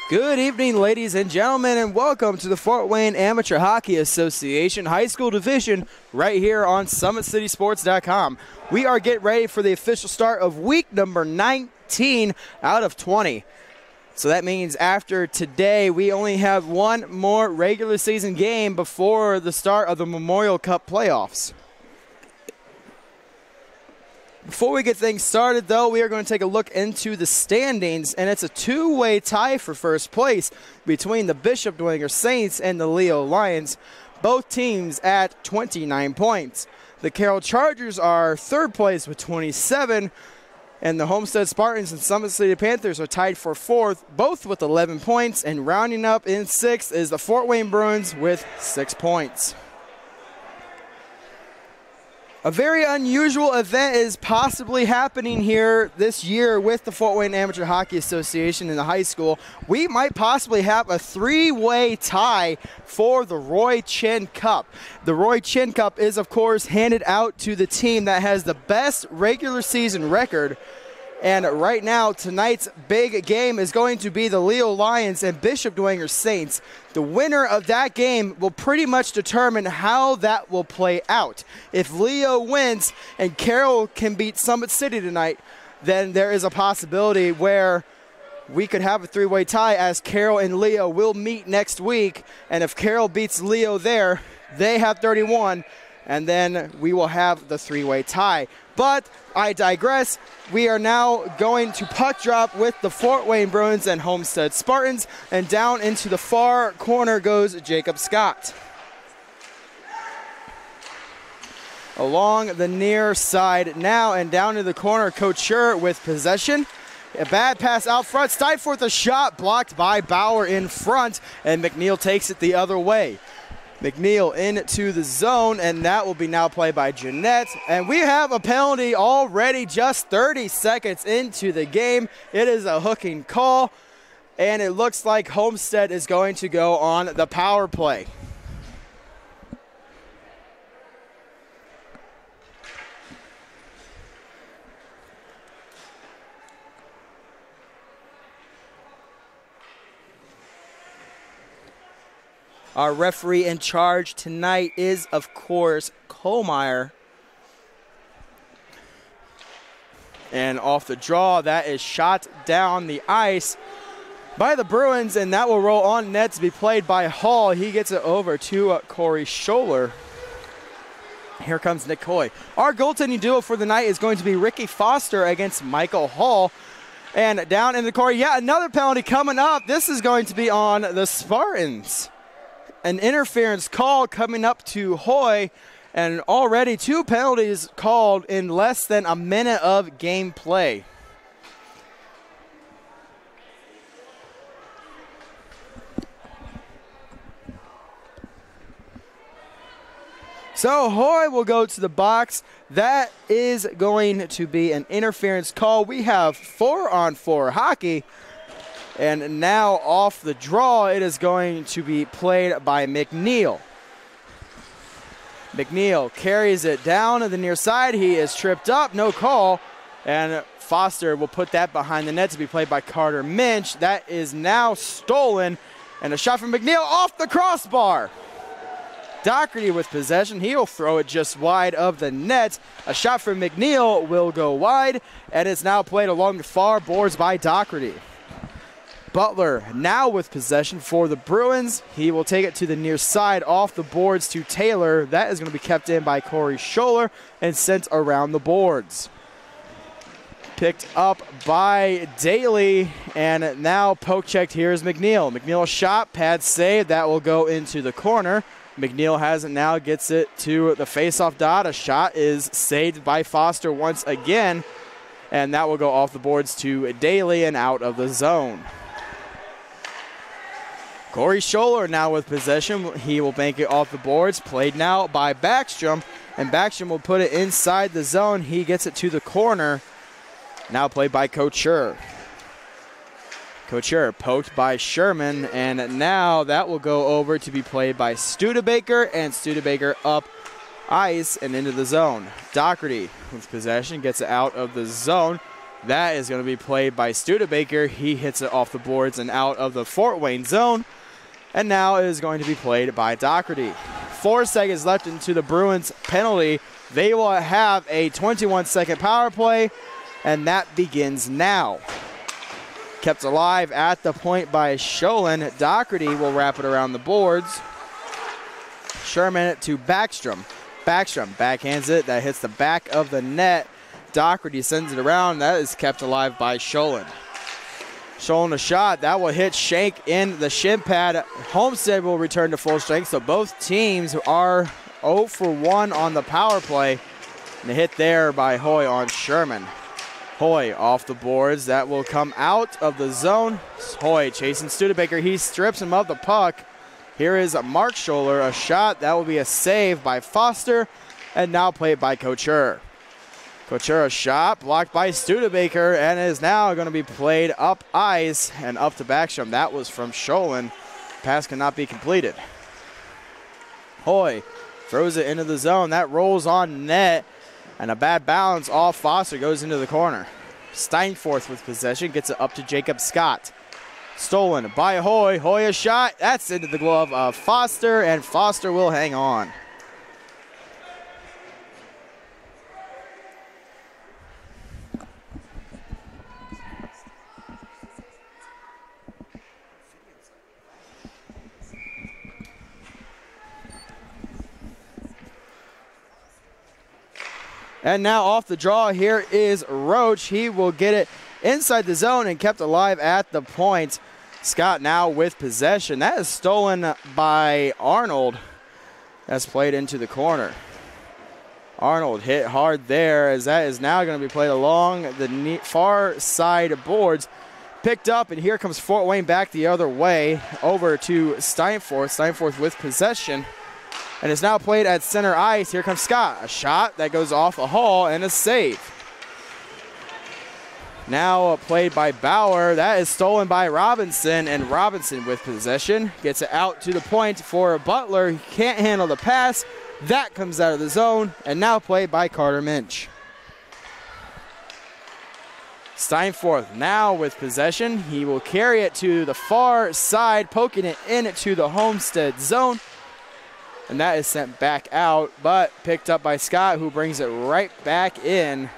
Good evening, ladies and gentlemen, and welcome to the Fort Wayne Amateur Hockey Association High School Division right here on SummitCitySports.com. We are getting ready for the official start of week number 19 out of 20. So that means after today, we only have one more regular season game before the start of the Memorial Cup playoffs. Before we get things started, though, we are going to take a look into the standings, and it's a two-way tie for first place between the Bishop Dwenger Saints and the Leo Lions, both teams at 29 points. The Carroll Chargers are third place with 27, and the Homestead Spartans and Summit City Panthers are tied for fourth, both with 11 points, and rounding up in sixth is the Fort Wayne Bruins with 6 points. A very unusual event is possibly happening here this year with the Fort Wayne Amateur Hockey Association in the high school. We might possibly have a three-way tie for the Roy Chin Cup. The Roy Chin Cup is, of course, handed out to the team that has the best regular season record. And right now, tonight's big game is going to be the Leo Lions and Bishop Dwenger Saints. The winner of that game will pretty much determine how that will play out. If Leo wins and Carroll can beat Summit City tonight, then there is a possibility where we could have a three-way tie, as Carroll and Leo will meet next week. And if Carroll beats Leo there, they have 31, and then we will have the three-way tie. But I digress. We are now going to puck drop with the Fort Wayne Bruins and Homestead Spartans, and down into the far corner goes Jacob Scott. Along the near side now, and down to the corner, Couture with possession. A bad pass out front. Steinforth a shot blocked by Bauer in front, and McNeil takes it the other way. McNeil into the zone, and that will be now played by Jeanette. And we have a penalty already just 30 seconds into the game. It is a hooking call, and it looks like Homestead is going to go on the power play. Our referee in charge tonight is, of course, Kohlmeyer. And off the draw, that is shot down the ice by the Bruins, and that will roll on net to be played by Hall. He gets it over to Corey Scholler. Here comes Nick Coy. Our goaltending duo for the night is going to be Ricky Foster against Michael Hall. And down in the corner, another penalty coming up. This is going to be on the Spartans. An interference call coming up to Hoy, and already 2 penalties called in less than a minute of game play. So Hoy will go to the box. That is going to be an interference call. We have 4-on-4 hockey. And now off the draw, it is going to be played by McNeil. McNeil carries it down to the near side. He is tripped up, no call. And Foster will put that behind the net to be played by Carter Minch. That is now stolen. And a shot from McNeil off the crossbar. Doherty with possession. He'll throw it just wide of the net. A shot from McNeil will go wide. And it's now played along the far boards by Doherty. Butler now with possession for the Bruins. He will take it to the near side off the boards to Taylor. That is going to be kept in by Corey Scholler and sent around the boards. Picked up by Daly, and now poke checked. Here is McNeil. McNeil shot, pad save. That will go into the corner. McNeil has it now, gets it to the faceoff dot. A shot is saved by Foster once again, and that will go off the boards to Daly and out of the zone. Corey Scholler now with possession. He will bank it off the boards. Played now by Backstrom, and Backstrom will put it inside the zone. He gets it to the corner. Now played by Couture. Couture poked by Sherman, and now that will go over to be played by Studebaker, and Studebaker up ice and into the zone. Doherty with possession gets it out of the zone. That is going to be played by Studebaker. He hits it off the boards and out of the Fort Wayne zone. And now it is going to be played by Doherty. 4 seconds left into the Bruins penalty. They will have a 21-second power play, and that begins now. Kept alive at the point by Sholin. Doherty will wrap it around the boards. Sherman to Backstrom. Backstrom backhands it. That hits the back of the net. Doherty sends it around. That is kept alive by Sholin. Sholin a shot. That will hit Shank in the shin pad. Homestead will return to full strength. So both teams are 0 for 1 on the power play. And a hit there by Hoy on Sherman. Hoy off the boards. That will come out of the zone. Hoy chasing Studebaker. He strips him of the puck. Here is Mark Scholler. A shot. That will be a save by Foster. And now played by Couture. Couture a shot. Blocked by Studebaker. And is now going to be played up ice and up to Backstrom. That was from Sholin. Pass cannot be completed. Hoy throws it into the zone. That rolls on net. And a bad bounce off Foster goes into the corner. Steinforth with possession. Gets it up to Jacob Scott. Stolen by Hoy. Hoy a shot. That's into the glove of Foster. And Foster will hang on. And now off the draw, here is Roach. He will get it inside the zone and kept alive at the point. Scott now with possession. That is stolen by Arnold. That's played into the corner. Arnold hit hard there as that is now going to be played along the far side boards. Picked up, and here comes Fort Wayne back the other way over to Steinforth. Steinforth with possession. And it's now played at center ice. Here comes Scott. A shot that goes off a hole and a save. Now played by Bauer. That is stolen by Robinson, and Robinson with possession. Gets it out to the point for Butler. He can't handle the pass. That comes out of the zone, and now played by Carter Minch. Steinforth now with possession. He will carry it to the far side, poking it into the Homestead zone. And that is sent back out, but picked up by Scott, who brings it right back in.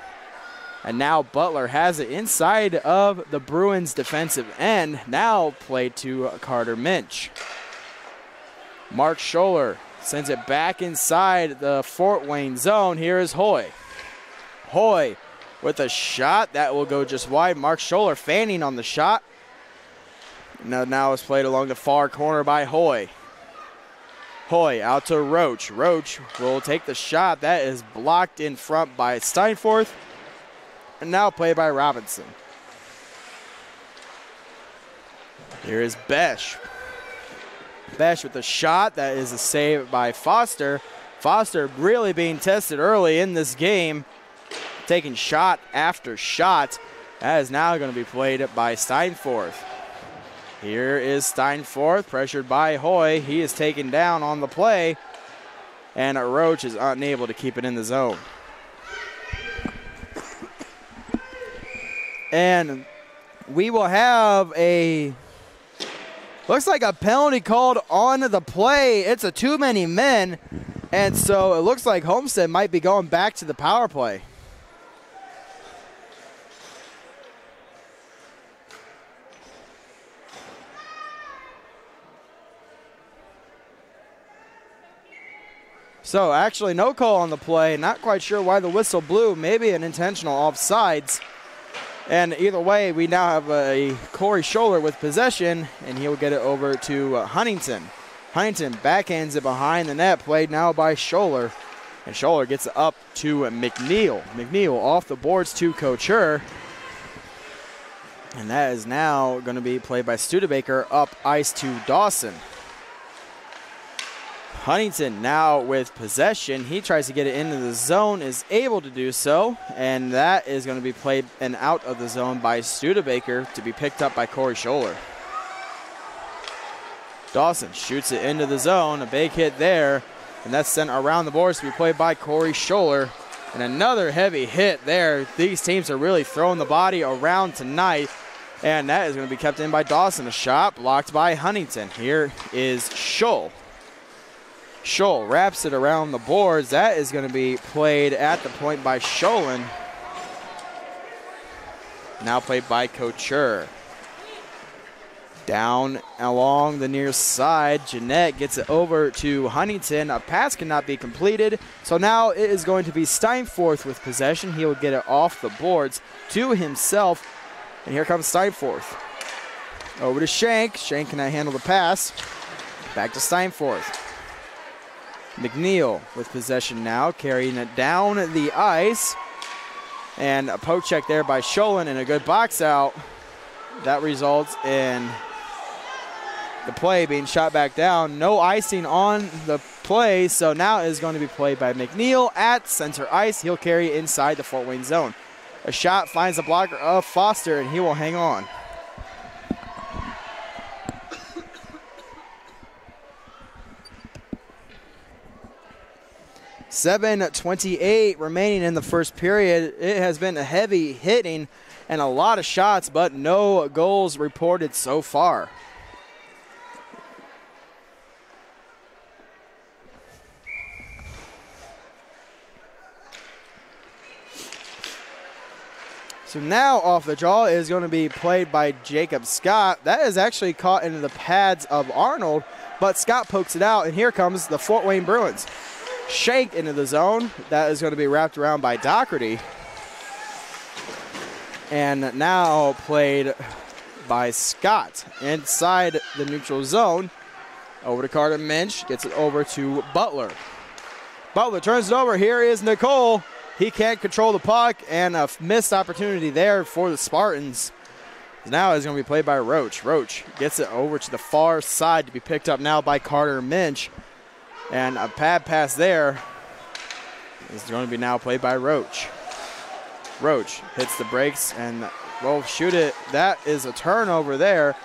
And now Butler has it inside of the Bruins' defensive end. Now played to Carter Minch. Mark Scholler sends it back inside the Fort Wayne zone. Here is Hoy. Hoy with a shot that will go just wide. Mark Scholler fanning on the shot. Now it's played along the far corner by Hoy. Hoy out to Roach. Roach will take the shot. That is blocked in front by Steinforth. And now played by Robinson. Here is Besh. Besh with a shot. That is a save by Foster. Foster really being tested early in this game. Taking shot after shot. That is now going to be played by Steinforth. Here is Steinforth, pressured by Hoy. He is taken down on the play, and Roach is unable to keep it in the zone. And we will have looks like a penalty called on the play. It's a too many men, and so it looks like Homestead might be going back to the power play. So actually no call on the play. Not quite sure why the whistle blew. Maybe an intentional offsides. And either way, we now have a Corey Scholler with possession, and he'll get it over to Huntington. Huntington backhands it behind the net, played now by Scholler. And Scholler gets it up to McNeil. McNeil off the boards to Couture. And that is now going to be played by Studebaker up ice to Dawson. Huntington now with possession. He tries to get it into the zone, is able to do so, and that is going to be played and out of the zone by Studebaker to be picked up by Corey Scholler. Dawson shoots it into the zone, a big hit there, and that's sent around the boards to be played by Corey Scholler. And another heavy hit there. These teams are really throwing the body around tonight. And that is going to be kept in by Dawson. A shot blocked by Huntington. Here is Scholl. Scholl wraps it around the boards. That is going to be played at the point by Scholin. Now played by Couture. Down along the near side, Jeanette gets it over to Huntington. A pass cannot be completed, so now it is going to be Steinforth with possession. He will get it off the boards to himself, and here comes Steinforth. Over to Shank. Shank cannot handle the pass. Back to Steinforth. McNeil with possession now, carrying it down the ice. And a poke check there by Scholin and a good box out. That results in the play being shot back down. No icing on the play, so now it is going to be played by McNeil at center ice. He'll carry inside the Fort Wayne zone. A shot finds the blocker of Foster, and he will hang on. .7:28 remaining in the first period. It has been a heavy hitting and a lot of shots, but no goals reported so far. So now off the draw is going to be played by Jacob Scott. That is actually caught into the pads of Arnold, but Scott pokes it out, and here comes the Fort Wayne Bruins. Shank into the zone. That is going to be wrapped around by Doherty. And now played by Scott inside the neutral zone. Over to Carter Minch. Gets it over to Butler. Butler turns it over. Here is Nicole. He can't control the puck, and a missed opportunity there for the Spartans. Now it's going to be played by Roach. Roach gets it over to the far side to be picked up now by Carter Minch. And a pad pass there is going to be now played by Roach. Roach hits the brakes and will shoot it. That is a turnover there.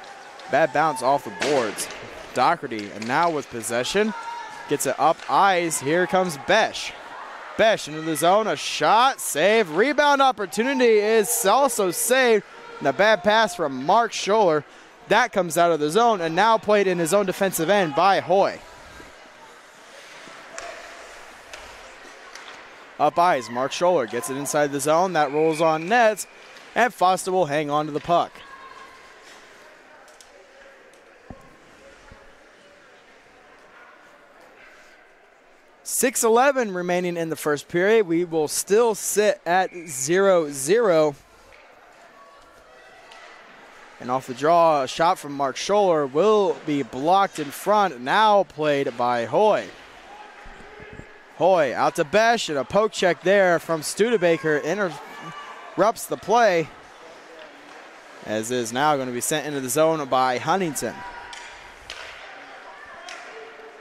Bad bounce off the boards. Doherty, and now with possession, gets it up ice. Here comes Besh. Besh into the zone, a shot, save, rebound opportunity is also saved. And a bad pass from Mark Scholler. That comes out of the zone and now played in his own defensive end by Hoy. Up ice, Mark Scholler gets it inside the zone. That rolls on net, and Foster will hang on to the puck. .6:11 remaining in the first period. We will still sit at 0-0. And off the draw, a shot from Mark Scholler will be blocked in front, now played by Hoy. Hoy out to Besh, and a poke check there from Studebaker interrupts the play, as is now going to be sent into the zone by Huntington.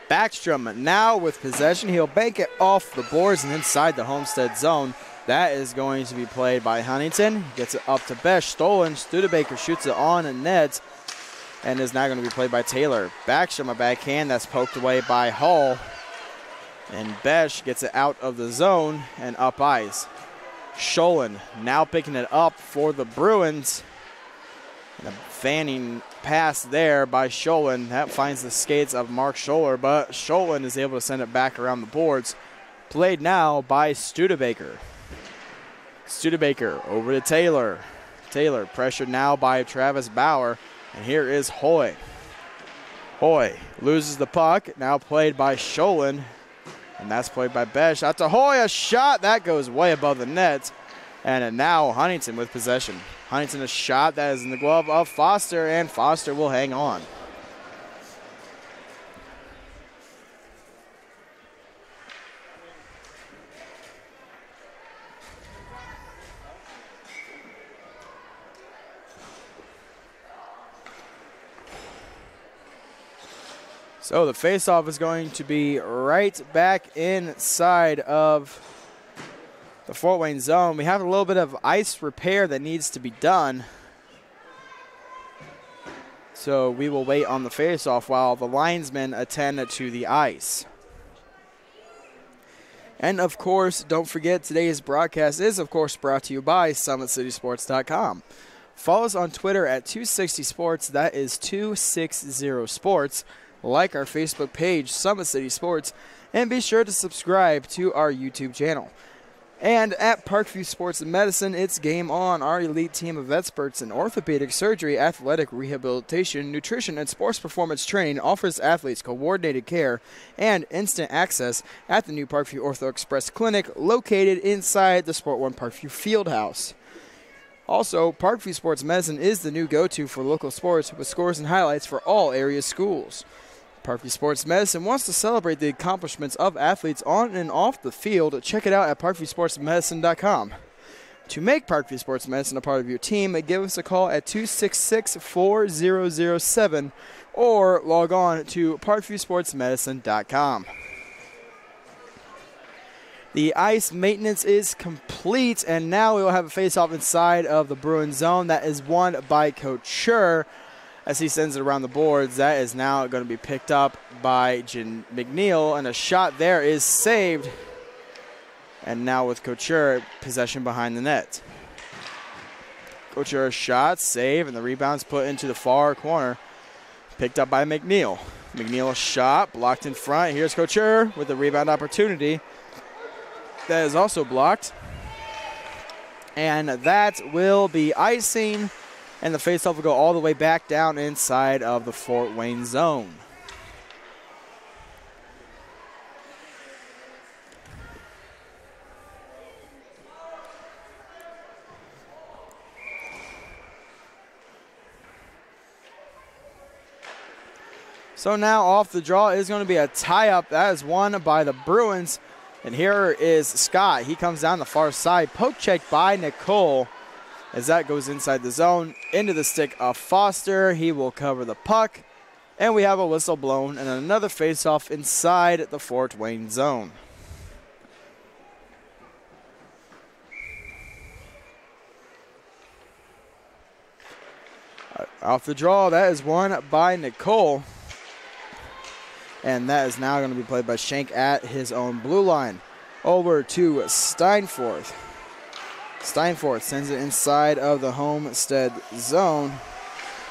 Backstrom now with possession. He'll bank it off the boards and inside the Homestead zone. That is going to be played by Huntington. Gets it up to Besh, stolen. Studebaker shoots it on a net and is now going to be played by Taylor. Backstrom a backhand that's poked away by Hall. And Besh gets it out of the zone and up ice. Scholin now picking it up for the Bruins. And a fanning pass there by Scholin. That finds the skates of Mark Scholler, but Scholin is able to send it back around the boards. Played now by Studebaker. Studebaker over to Taylor. Taylor pressured now by Travis Bauer. And here is Hoy. Hoy loses the puck. Now played by Scholin. And that's played by Besh. Out to Hoy, a shot. That goes way above the net. And now Huntington with possession. Huntington a shot that is in the glove of Foster, and Foster will hang on. So the faceoff is going to be right back inside of the Fort Wayne zone. We have a little bit of ice repair that needs to be done. So we will wait on the faceoff while the linesmen attend to the ice. And, of course, don't forget today's broadcast is, of course, brought to you by SummitCitySports.com. Follow us on Twitter at 260sports. That is 260sports. Like our Facebook page, Summit City Sports. And be sure to subscribe to our YouTube channel. And at Parkview Sports and Medicine, it's game on. Our elite team of experts in orthopedic surgery, athletic rehabilitation, nutrition, and sports performance training offers athletes coordinated care and instant access at the new Parkview Ortho Express Clinic located inside the Sport One Parkview Fieldhouse. Also, Parkview Sports Medicine is the new go-to for local sports with scores and highlights for all area schools. Parkview Sports Medicine wants to celebrate the accomplishments of athletes on and off the field. Check it out at parkviewsportsmedicine.com. To make Parkview Sports Medicine a part of your team, give us a call at 266-4007 or log on to parkviewsportsmedicine.com. The ice maintenance is complete, and now we will have a face-off inside of the Bruins zone. That is won by Coach Schur. As he sends it around the boards, that is now going to be picked up by Jen McNeil, and a shot there is saved. And now with Couture, possession behind the net. Couture shot, save, and the rebound's put into the far corner. Picked up by McNeil. McNeil shot, blocked in front. Here's Couture with the rebound opportunity. That is also blocked. And that will be icing. And the faceoff will go all the way back down inside of the Fort Wayne zone. So now off the draw is going to be a tie-up. That is won by the Bruins. And here is Scott. He comes down the far side. Poke check by Nicole. As that goes inside the zone, into the stick of Foster. He will cover the puck. And we have a whistle blown and another faceoff inside the Fort Wayne zone. Off the draw, that is won by Nicole. And that is now going to be played by Shank at his own blue line. Over to Steinforth. Steinforth sends it inside of the Homestead zone.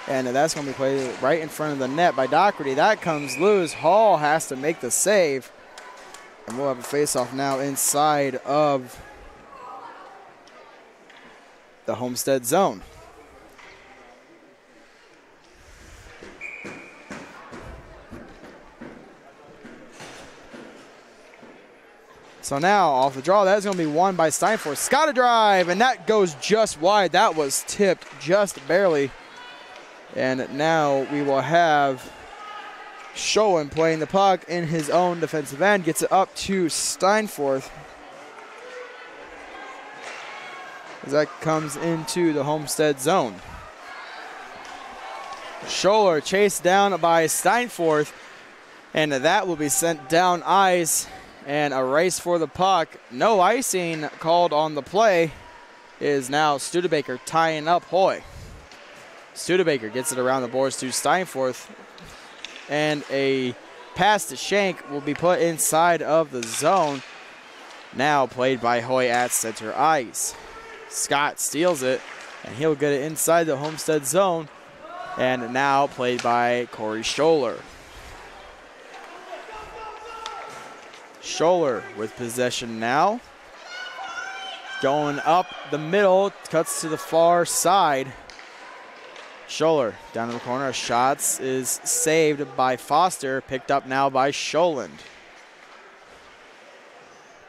And that's going to be played right in front of the net by Doherty. That comes loose. Hall has to make the save. And we'll have a face-off now inside of the Homestead zone. So now, off the draw, that's going to be won by Steinfort. Scott a drive, and that goes just wide. That was tipped just barely. And now we will have Schoen playing the puck in his own defensive end. Gets it up to Steinforth. As that comes into the Homestead zone. Scholler chased down by Steinforth. And that will be sent down ice. And a race for the puck. No icing called on the play. Is now Studebaker tying up Hoy. Studebaker gets it around the boards to Steinforth. And a pass to Shank will be put inside of the zone. Now played by Hoy at center ice. Scott steals it. And he'll get it inside the Homestead zone. And now played by Corey Scholler. Scholler with possession now. Going up the middle, cuts to the far side. Scholler down in the corner, shots is saved by Foster, picked up now by Scholand.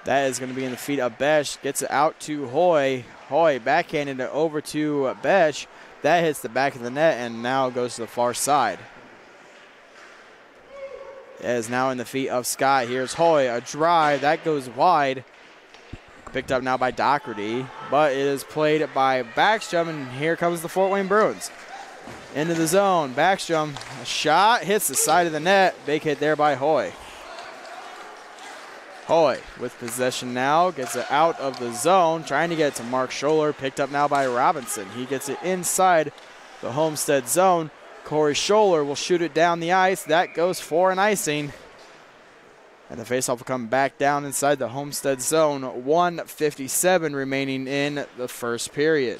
That is going to be in the feet of Besh, gets it out to Hoy. Hoy backhanded it over to Besh. That hits the back of the net and now goes to the far side. That is now in the feet of Scott. Here's Hoy, a drive, that goes wide. Picked up now by Doherty, but it is played by Backstrom, and here comes the Fort Wayne Bruins. Into the zone, Backstrom, a shot, hits the side of the net, big hit there by Hoy. Hoy with possession now, gets it out of the zone, trying to get it to Mark Scholler, picked up now by Robinson. He gets it inside the Homestead zone. Corey Scholler will shoot it down the ice. That goes for an icing. And the faceoff will come back down inside the Homestead zone. 1:57 remaining in the first period.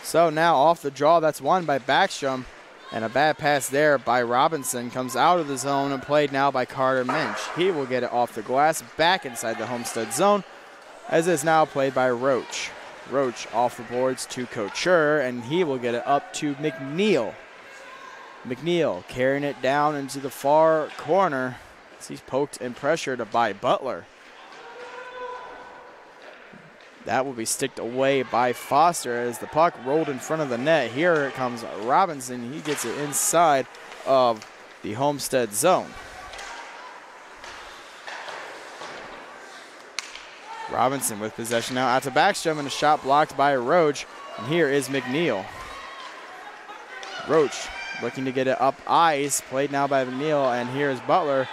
So now off the draw, that's won by Backstrom. And a bad pass there by Robinson comes out of the zone and played now by Carter Minch. He will get it off the glass back inside the Homestead zone, as it's now played by Roach. Roach off the boards to Couture, and he will get it up to McNeil. McNeil carrying it down into the far corner as he's poked and pressured by Butler. That will be sticked away by Foster as the puck rolled in front of the net. Here comes Robinson. He gets it inside of the Homestead zone. Robinson with possession now out to Backstrom, and a shot blocked by Roach. And here is McNeil. Roach looking to get it up ice. Played now by McNeil, and here is Butler.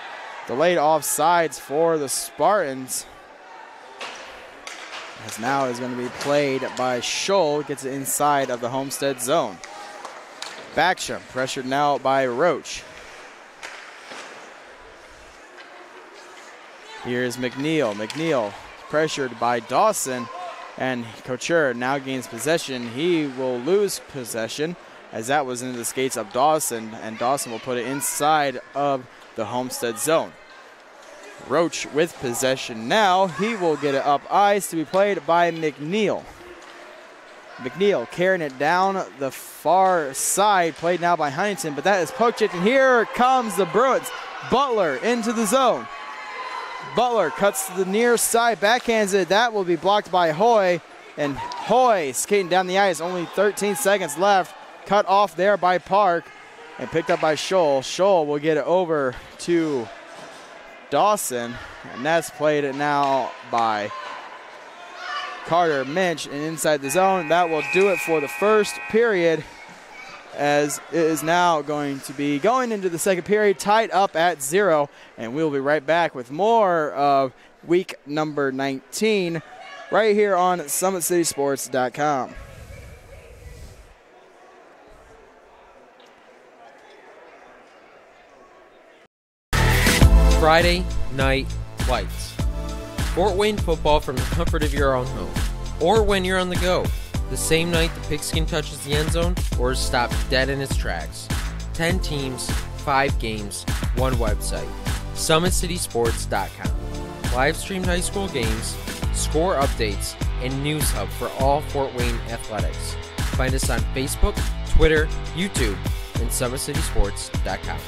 Delayed offsides for the Spartans. As now is going to be played by Scholl. Gets it inside of the Homestead zone. Backstrom pressured now by Roach. Here's McNeil. McNeil pressured by Dawson. And Couture now gains possession. He will lose possession as that was into the skates of Dawson. And Dawson will put it inside of the Homestead zone. Roach with possession now. He will get it up ice to be played by McNeil. McNeil carrying it down the far side. Played now by Huntington, but that is poke checked. And here comes the Bruins. Butler into the zone. Butler cuts to the near side, backhands it. That will be blocked by Hoy. And Hoy skating down the ice. Only 13 seconds left. Cut off there by Park and picked up by Scholl. Scholl will get it over to Dawson, and that's played it now by Carter Minch, and inside the zone. That will do it for the first period, as it is now going to be going into the second period tied up at 0, and we'll be right back with more of week number 19 right here on SummitCitySports.com. Friday Night Lights. Fort Wayne football from the comfort of your own home, or when you're on the go. The same night the pigskin touches the end zone or is stopped dead in its tracks. 10 teams, 5 games, 1 website. SummitCitySports.com. Live streamed high school games, score updates, and news hub for all Fort Wayne athletics. Find us on Facebook, Twitter, YouTube, and SummitCitySports.com.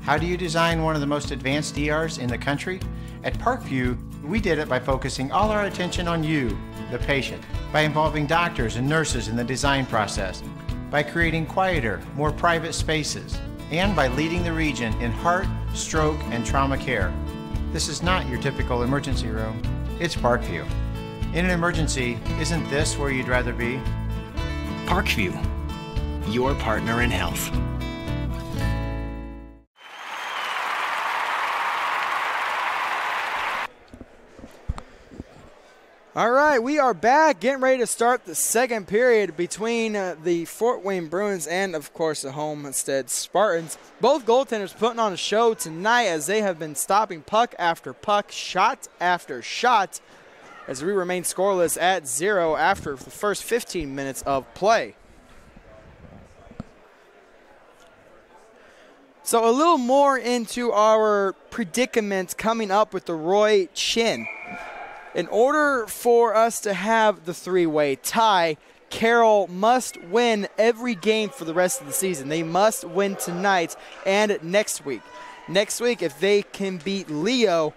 How do you design one of the most advanced ERs in the country? At Parkview, we did it by focusing all our attention on you, the patient, by involving doctors and nurses in the design process, by creating quieter, more private spaces, and by leading the region in heart, stroke, and trauma care. This is not your typical emergency room. It's Parkview. In an emergency, isn't this where you'd rather be? Parkview, your partner in health. All right, we are back, getting ready to start the second period between the Fort Wayne Bruins and, of course, the Homestead Spartans. Both goaltenders putting on a show tonight as they have been stopping puck after puck, shot after shot, as we remain scoreless at 0 after the first 15 minutes of play. So a little more into our predicament coming up with the Roy Chin. In order for us to have the three-way tie, Carroll must win every game for the rest of the season. They must win tonight and next week. Next week, if they can beat Leo,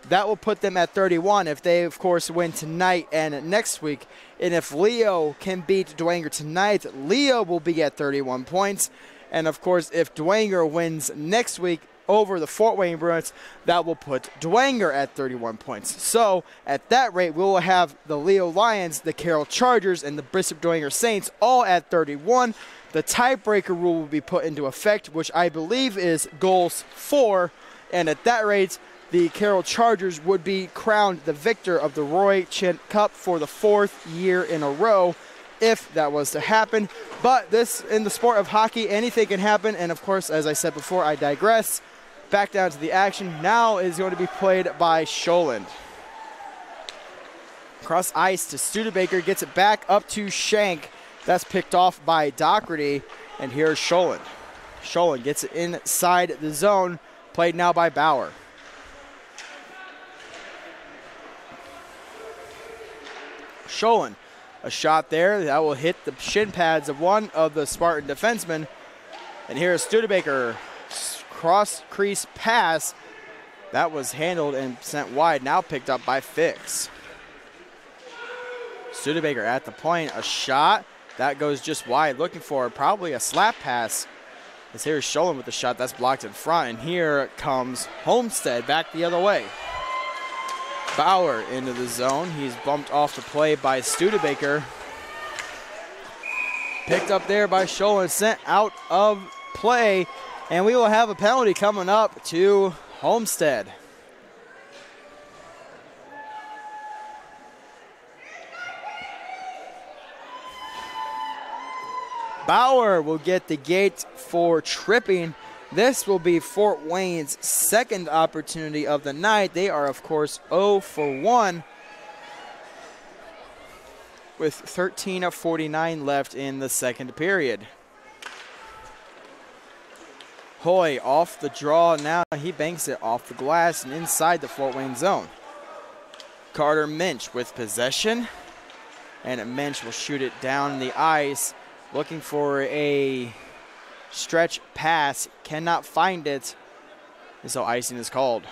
that will put them at 31 if they, of course, win tonight and next week. And if Leo can beat Dwenger tonight, Leo will be at 31 points. And, of course, if Dwenger wins next week over the Fort Wayne Bruins, that will put Dwenger at 31 points. So, at that rate, we will have the Leo Lions, the Carroll Chargers, and the Bristol Dwenger Saints all at 31. The tiebreaker rule will be put into effect, which I believe is goals 4. And at that rate, the Carroll Chargers would be crowned the victor of the Roy Chint Cup for the 4th year in a row, if that was to happen. But this, in the sport of hockey, anything can happen. And of course, as I said before, I digress. Back down to the action. Now is going to be played by Scholand. Cross ice to Studebaker, gets it back up to Shank. That's picked off by Doherty. And here's Scholand. Scholand gets it inside the zone, played now by Bauer. Scholand, a shot there that will hit the shin pads of one of the Spartan defensemen. And here's Studebaker, cross crease pass. That was handled and sent wide, now picked up by Fix. Studebaker at the point, a shot. That goes just wide, looking for probably a slap pass. As here's Scholand with the shot, that's blocked in front. And here comes Homestead back the other way. Bauer into the zone. He's bumped off the play by Studebaker. Picked up there by Scholand, sent out of play. And we will have a penalty coming up to Homestead. Bauer will get the gate for tripping. This will be Fort Wayne's second opportunity of the night. They are, of course, 0 for 1 with 13 of 49 left in the second period. Hoy off the draw. Now he banks it off the glass and inside the Fort Wayne zone. Carter Minch with possession. And Minch will shoot it down the ice, looking for a stretch pass, cannot find it, and so icing is called.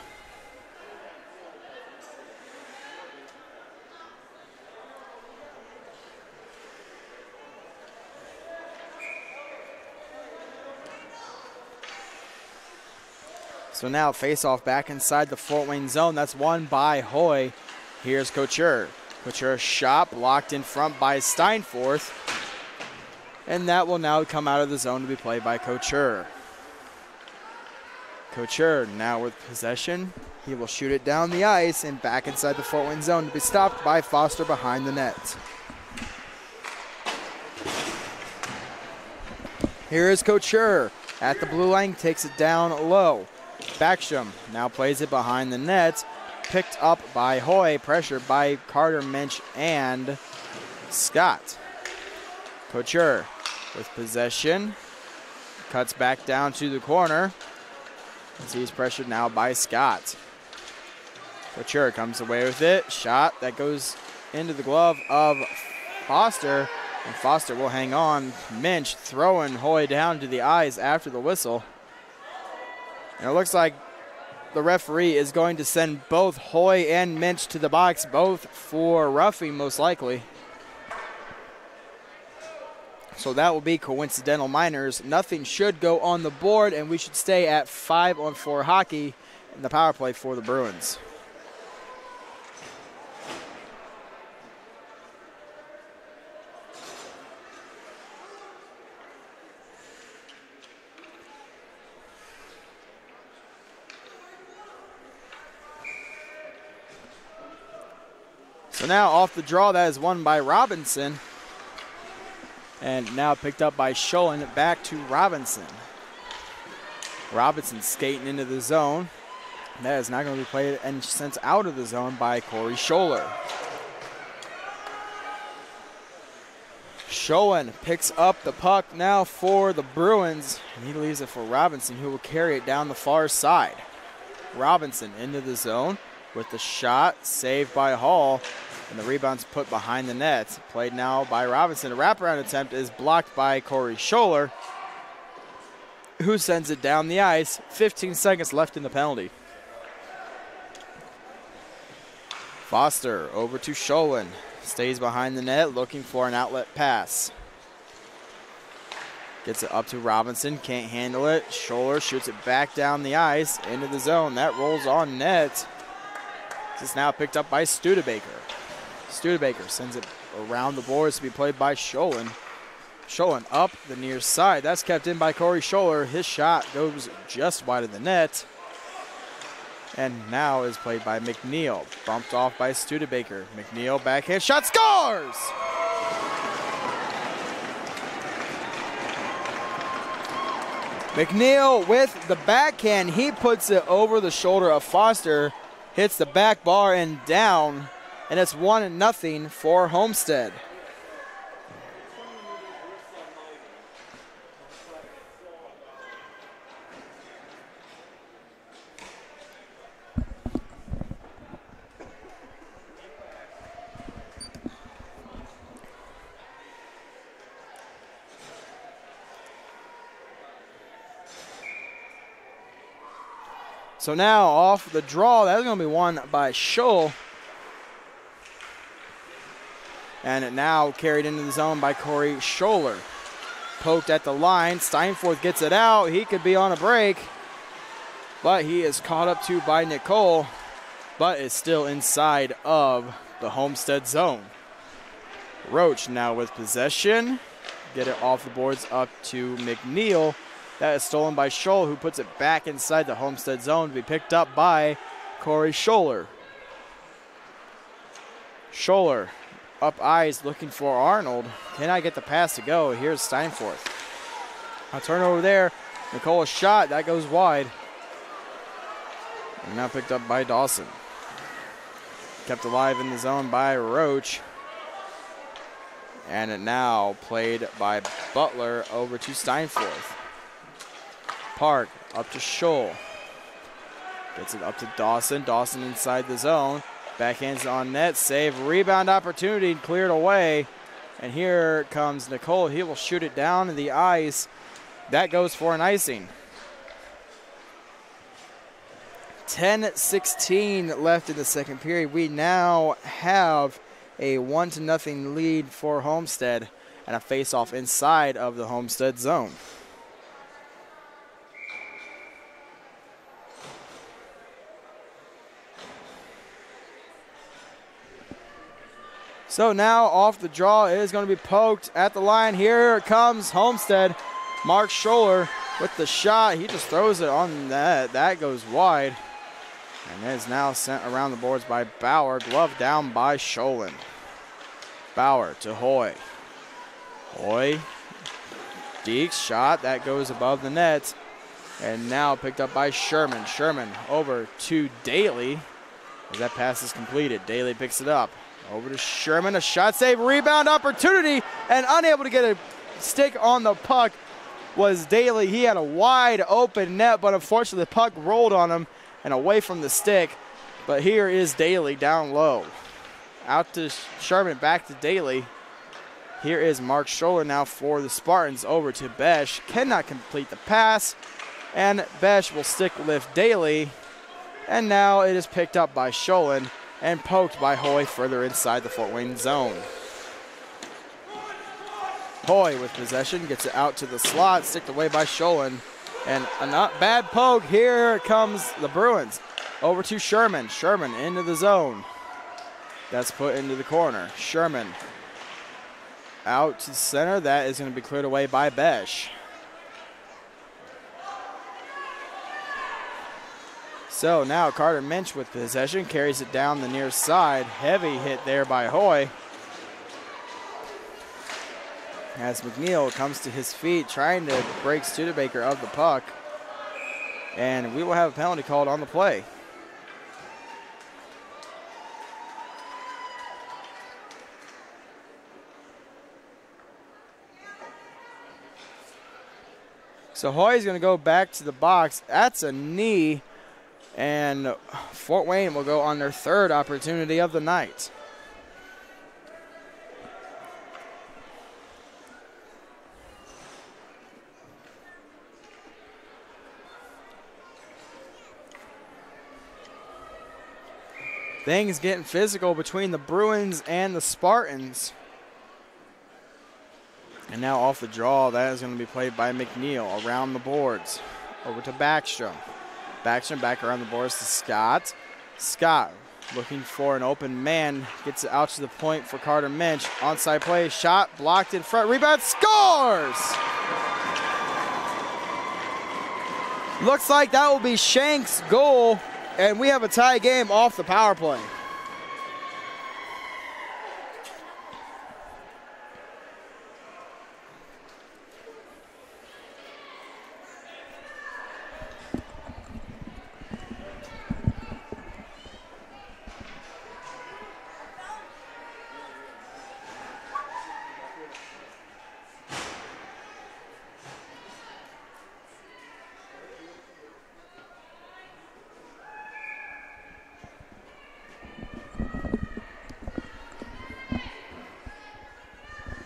So now face-off back inside the Fort Wayne zone. That's won by Hoy. Here's Couture. Couture shot blocked in front by Steinforth. And that will now come out of the zone to be played by Couture. Couture now with possession. He will shoot it down the ice and back inside the Fort Wayne zone to be stopped by Foster behind the net. Here is Couture at the blue line, takes it down low. Backstrom now plays it behind the net. Picked up by Hoy, pressured by Carter, Minch, and Scott. Couture with possession, cuts back down to the corner as he's pressured now by Scott. Couture comes away with it. Shot that goes into the glove of Foster, and Foster will hang on. Minch throwing Hoy down to the eyes after the whistle. And it looks like the referee is going to send both Hoy and Minch to the box, both for roughing most likely. So that will be coincidental minors. Nothing should go on the board, and we should stay at 5-on-4 hockey in the power play for the Bruins. So now off the draw, that is won by Robinson. And now picked up by Scholand, back to Robinson. Robinson skating into the zone. That is not going to be played and sent out of the zone by Corey Scholler. Scholand picks up the puck now for the Bruins, and he leaves it for Robinson, who will carry it down the far side. Robinson into the zone with the shot, saved by Hall. And the rebound's put behind the net. Played now by Robinson. A wraparound attempt is blocked by Corey Scholler, who sends it down the ice. 15 seconds left in the penalty. Foster over to Scholand. Stays behind the net, looking for an outlet pass. Gets it up to Robinson. Can't handle it. Scholler shoots it back down the ice into the zone. That rolls on net. This is now picked up by Studebaker. Studebaker sends it around the boards to be played by Scholand. Scholand up the near side. That's kept in by Corey Scholler. His shot goes just wide of the net. And now is played by McNeil. Bumped off by Studebaker. McNeil backhand shot, scores! McNeil with the backhand. He puts it over the shoulder of Foster. Hits the back bar and down. And it's 1-0 for Homestead. So now off the draw, that's going to be won by Scholl. And it now carried into the zone by Corey Scholler. Poked at the line. Steinforth gets it out. He could be on a break. But he is caught up to by Nicole. But is still inside of the Homestead zone. Roach now with possession. Get it off the boards up to McNeil. That is stolen by Scholl, who puts it back inside the Homestead zone to be picked up by Corey Scholler. Scholler up eyes looking for Arnold. Can I get the pass to go? Here's Steinforth. A turnover there. Nicola's shot. That goes wide. And now picked up by Dawson. Kept alive in the zone by Roach. And it now played by Butler over to Steinforth. Park up to Scholl. Gets it up to Dawson. Dawson inside the zone. Backhands on net. Save. Rebound opportunity cleared away. And here comes Nicole. He will shoot it down in the ice. That goes for an icing. 10:16 left in the second period. We now have a 1-0 lead for Homestead and a face-off inside of the Homestead zone. So now off the draw, it is going to be poked at the line. Here comes Homestead. Mark Scholler with the shot. He just throws it on that. That goes wide. And is now sent around the boards by Bauer. Glove down by Scholin. Bauer to Hoy. Hoy. Deeks shot. That goes above the net. And now picked up by Sherman. Sherman over to Daly. As that pass is completed. Daly picks it up. Over to Sherman, a shot save, rebound opportunity, and unable to get a stick on the puck was Daly. He had a wide open net, but unfortunately the puck rolled on him and away from the stick. But here is Daly down low. Out to Sherman, back to Daly. Here is Mark Scholler now for the Spartans over to Besh. Cannot complete the pass, and Besh will stick lift Daly. And now it is picked up by Scholin and poked by Hoy further inside the Fort Wayne zone. Hoy with possession, gets it out to the slot, sticked away by Scholin. And a not bad poke. Here comes the Bruins. Over to Sherman. Sherman into the zone. That's put into the corner. Sherman out to center. That is going to be cleared away by Besh. So now Carter Minch with possession, carries it down the near side. Heavy hit there by Hoy. As McNeil comes to his feet, trying to break Studebaker of the puck. And we will have a penalty called on the play. So Hoy's going to go back to the box. That's a knee. And Fort Wayne will go on their third opportunity of the night. Things getting physical between the Bruins and the Spartans. And now off the draw, that is going to be played by McNeil around the boards. Over to Backstrom. Backstrom back around the boards to Scott. Scott looking for an open man. Gets it out to the point for Carter Minch. Onside play, shot, blocked in front. Rebound, scores! Looks like that will be Shank's goal. And we have a tie game off the power play.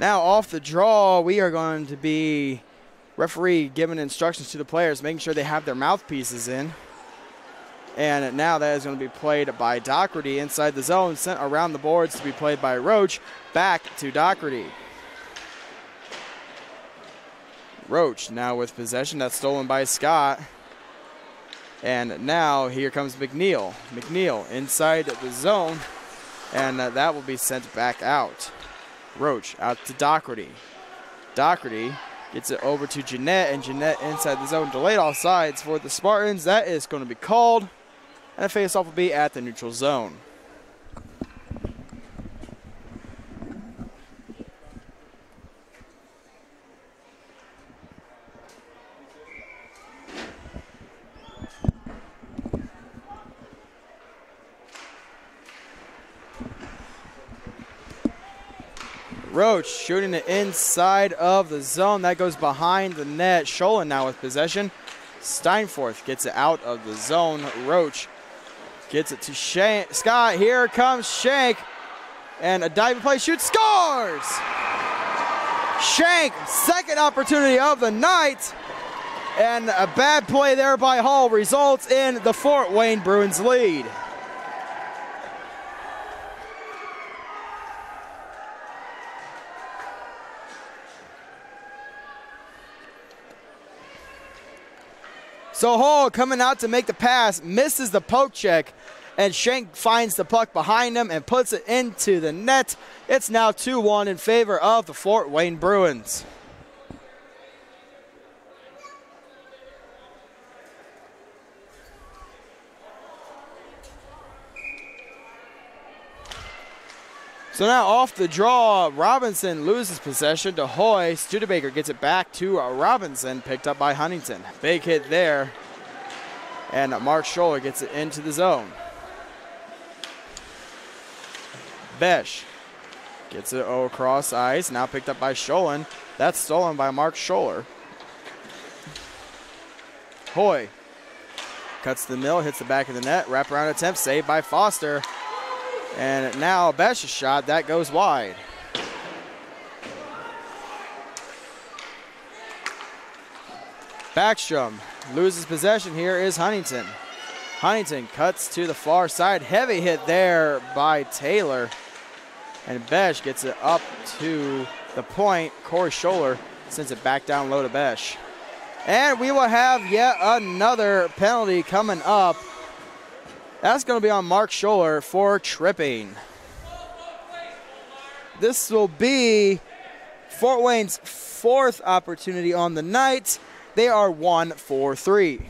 Now off the draw, we are going to be referee giving instructions to the players, making sure they have their mouthpieces in. And now that is going to be played by Doherty inside the zone, sent around the boards to be played by Roach, back to Doherty. Roach now with possession, that's stolen by Scott. And now here comes McNeil. McNeil inside the zone, and that will be sent back out. Roach out to Doherty. Doherty gets it over to Jeanette, and Jeanette inside the zone. Delayed offsides for the Spartans. That is going to be called, and a face-off will be at the neutral zone. Roach shooting it inside of the zone. That goes behind the net. Scholin now with possession. Steinforth gets it out of the zone. Roach gets it to Shank. Scott, here comes Shank. And a diving play, shoots, scores! Shank, second opportunity of the night. And a bad play there by Hall results in the Fort Wayne Bruins lead. So Hall coming out to make the pass, misses the poke check, and Shank finds the puck behind him and puts it into the net. It's now 2-1 in favor of the Fort Wayne Bruins. So now off the draw, Robinson loses possession to Hoy. Studebaker gets it back to Robinson, picked up by Huntington. Big hit there. And Mark Scholler gets it into the zone. Besh gets it across ice, now picked up by Scholin. That's stolen by Mark Scholler. Hoy cuts the mill, hits the back of the net, wraparound attempt, saved by Foster. And now Besh's shot, that goes wide. Backstrom loses possession. Here is Huntington. Huntington cuts to the far side. Heavy hit there by Taylor. And Besh gets it up to the point. Corey Scholler sends it back down low to Besh. And we will have yet another penalty coming up. That's going to be on Mark Scholler for tripping. This will be Fort Wayne's fourth opportunity on the night. They are 1 for 3.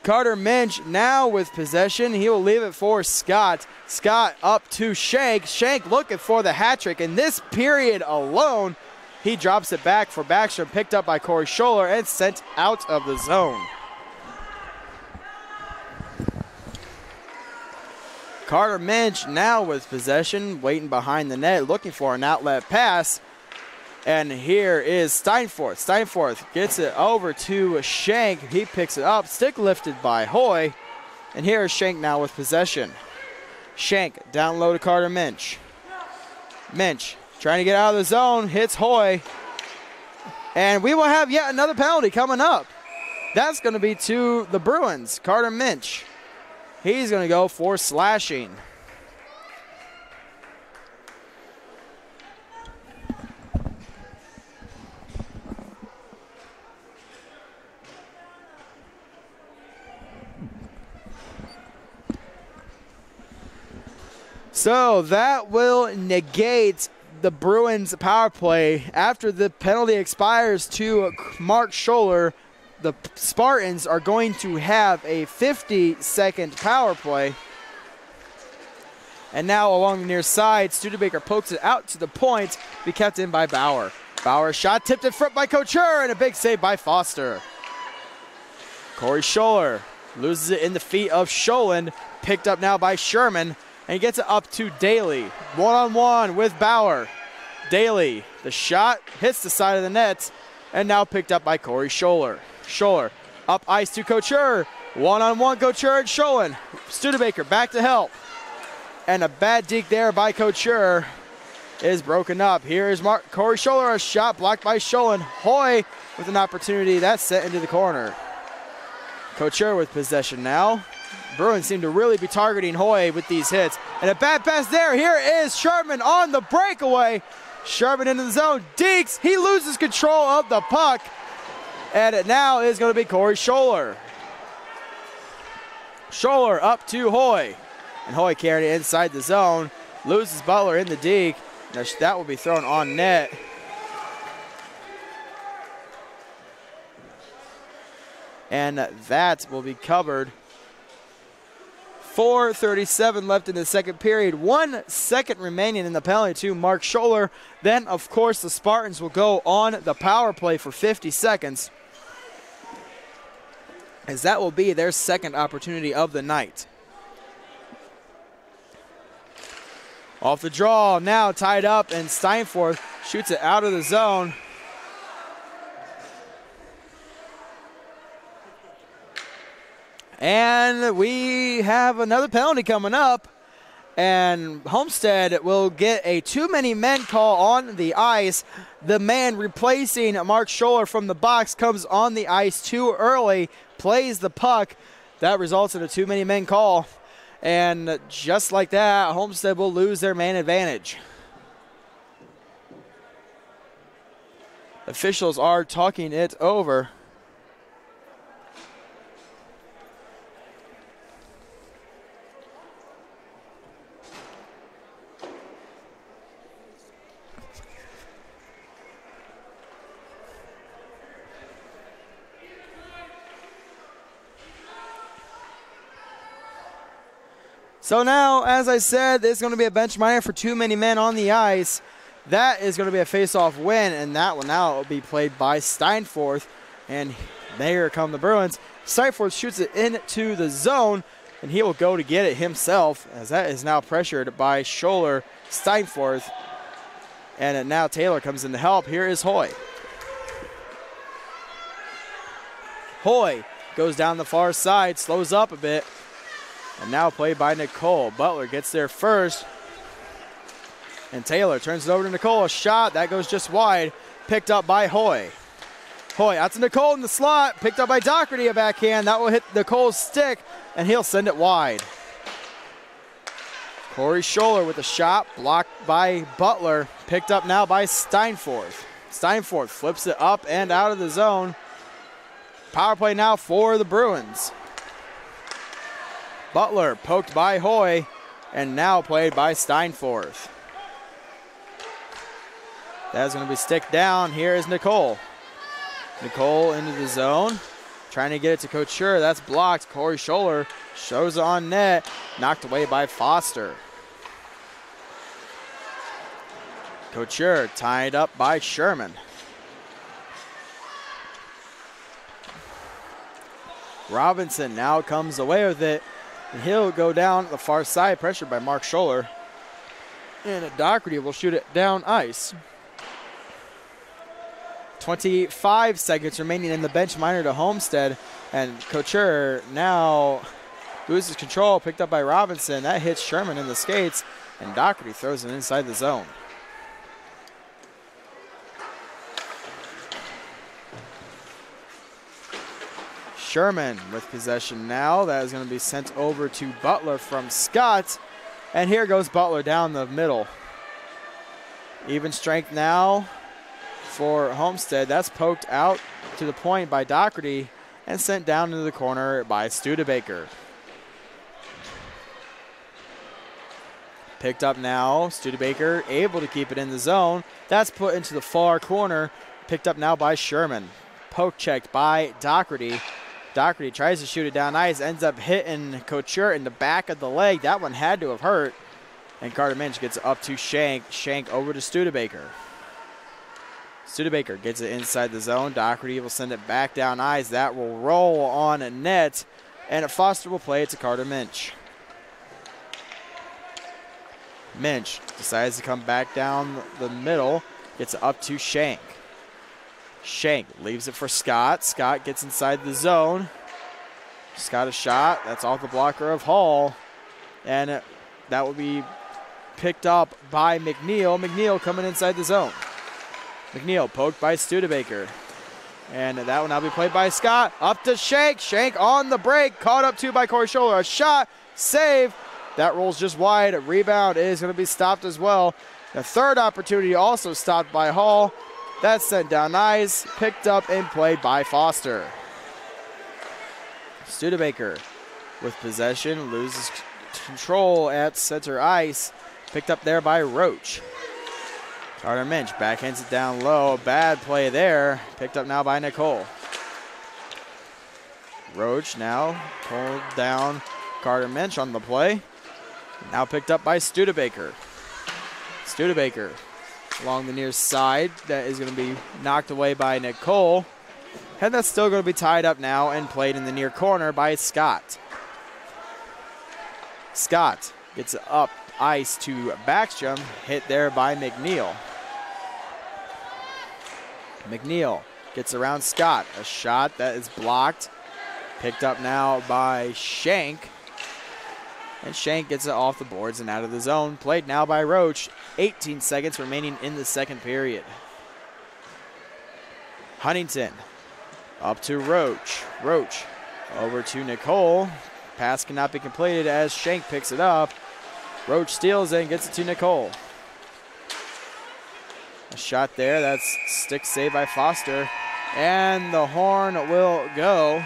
Carter Minch now with possession. He will leave it for Scott. Scott up to Shank. Shank looking for the hat trick. In this period alone, he drops it back for Backstrom, picked up by Corey Scholler and sent out of the zone. Carter Minch now with possession, waiting behind the net, looking for an outlet pass. And here is Steinforth. Steinforth gets it over to Shank. He picks it up. Stick lifted by Hoy. And here is Shank now with possession. Shank down low to Carter Minch. Minch trying to get out of the zone. Hits Hoy. And we will have yet another penalty coming up. That's going to be to the Bruins. Carter Minch. He's going to go for slashing. So that will negate the Bruins power play. After the penalty expires to Mark Scholler, the Spartans are going to have a 50-second power play. And now along the near side, Studebaker pokes it out to the point, be kept in by Bauer. Bauer shot tipped in front by Couture, and a big save by Foster. Corey Scholler loses it in the feet of Scholand, picked up now by Sherman, and he gets it up to Daly. One-on-one with Bauer. Daly, the shot hits the side of the net, and now picked up by Corey Scholler. Scholler up ice to Couture. One-on-one Couture and Scholand. Studebaker back to help. And a bad deke there by Couture is broken up. Here is Corey Scholler, a shot blocked by Scholand. Hoy with an opportunity that's sent into the corner. Couture with possession now. Bruins seem to really be targeting Hoy with these hits. And a bad pass there. Here is Sherman on the breakaway. Sherman into the zone. Deeks, he loses control of the puck. And it now is going to be Corey Scholler. Scholler up to Hoy. And Hoy carrying it inside the zone. Loses Butler in the deke. Now that will be thrown on net. And that will be covered. 4:37 left in the second period. 1 second remaining in the penalty to Mark Scholler. Then, of course, the Spartans will go on the power play for 50 seconds. As that will be their second opportunity of the night. Off the draw, now tied up, and Steinforth shoots it out of the zone. And we have another penalty coming up, and Homestead will get a too-many-men call on the ice. The man replacing Mark Scholler from the box comes on the ice too early, plays the puck. That results in a too-many-men call. And just like that, Homestead will lose their man advantage. Officials are talking it over. So now, as I said, there's going to be a bench minor for too many men on the ice. That is going to be a face-off win, and that will now be played by Steinforth. And there come the Bruins. Steinforth shoots it into the zone, and he will go to get it himself, as that is now pressured by Scholler, Steinforth. And now Taylor comes in to help. Here is Hoy. Hoy goes down the far side, slows up a bit. And now played by Nicole. Butler gets there first. And Taylor turns it over to Nicole. A shot. That goes just wide. Picked up by Hoy. Hoy out to Nicole in the slot. Picked up by Doherty, a backhand. That will hit Nicole's stick. And he'll send it wide. Corey Scholler with a shot. Blocked by Butler. Picked up now by Steinforth. Steinforth flips it up and out of the zone. Power play now for the Bruins. Butler poked by Hoy, and now played by Steinforth. That's going to be stick down. Here is Nicole. Nicole into the zone, trying to get it to Couture. That's blocked. Corey Scholler shows it on net, knocked away by Foster. Couture tied up by Sherman. Robinson now comes away with it. And he'll go down the far side, pressured by Mark Scholler. And Doherty will shoot it down ice. 25 seconds remaining in the bench minor to Homestead. And Couture now loses control, picked up by Robinson. That hits Sherman in the skates, and Doherty throws it inside the zone. Sherman with possession now. That is going to be sent over to Butler from Scott. And here goes Butler down the middle. Even strength now for Homestead. That's poked out to the point by Doherty and sent down into the corner by Studebaker. Picked up now, Studebaker able to keep it in the zone. That's put into the far corner. Picked up now by Sherman. Poke checked by Doherty. Doherty tries to shoot it down ice, ends up hitting Couture in the back of the leg. That one had to have hurt. And Carter Minch gets up to Shank. Shank over to Studebaker. Studebaker gets it inside the zone. Doherty will send it back down ice. That will roll on a net. And Foster will play it to Carter Minch. Minch decides to come back down the middle. Gets it up to Shank. Shank leaves it for Scott. Scott gets inside the zone. Scott a shot. That's off the blocker of Hall. And that will be picked up by McNeil. McNeil coming inside the zone. McNeil poked by Studebaker. And that will now be played by Scott. Up to Shank. Shank on the break. Caught up to by Corey Scholler. A shot. Save. That rolls just wide. A rebound is going to be stopped as well. The third opportunity also stopped by Hall. That's sent down ice. Picked up and played by Foster. Studebaker with possession. Loses control at center ice. Picked up there by Roach. Carter Minch backhands it down low. Bad play there. Picked up now by Nicole. Roach now pulled down Carter Minch on the play. Now picked up by Studebaker. Studebaker along the near side. That is going to be knocked away by Nicole. And that's still going to be tied up now and played in the near corner by Scott. Scott gets it up ice to Backstrom. Hit there by McNeil. McNeil gets around Scott. A shot that is blocked. Picked up now by Shank. And Shank gets it off the boards and out of the zone. Played now by Roach. 18 seconds remaining in the second period. Huntington up to Roach. Roach over to Nicole. Pass cannot be completed as Shank picks it up. Roach steals it and gets it to Nicole. A shot there. That's stick save by Foster. And the horn will go.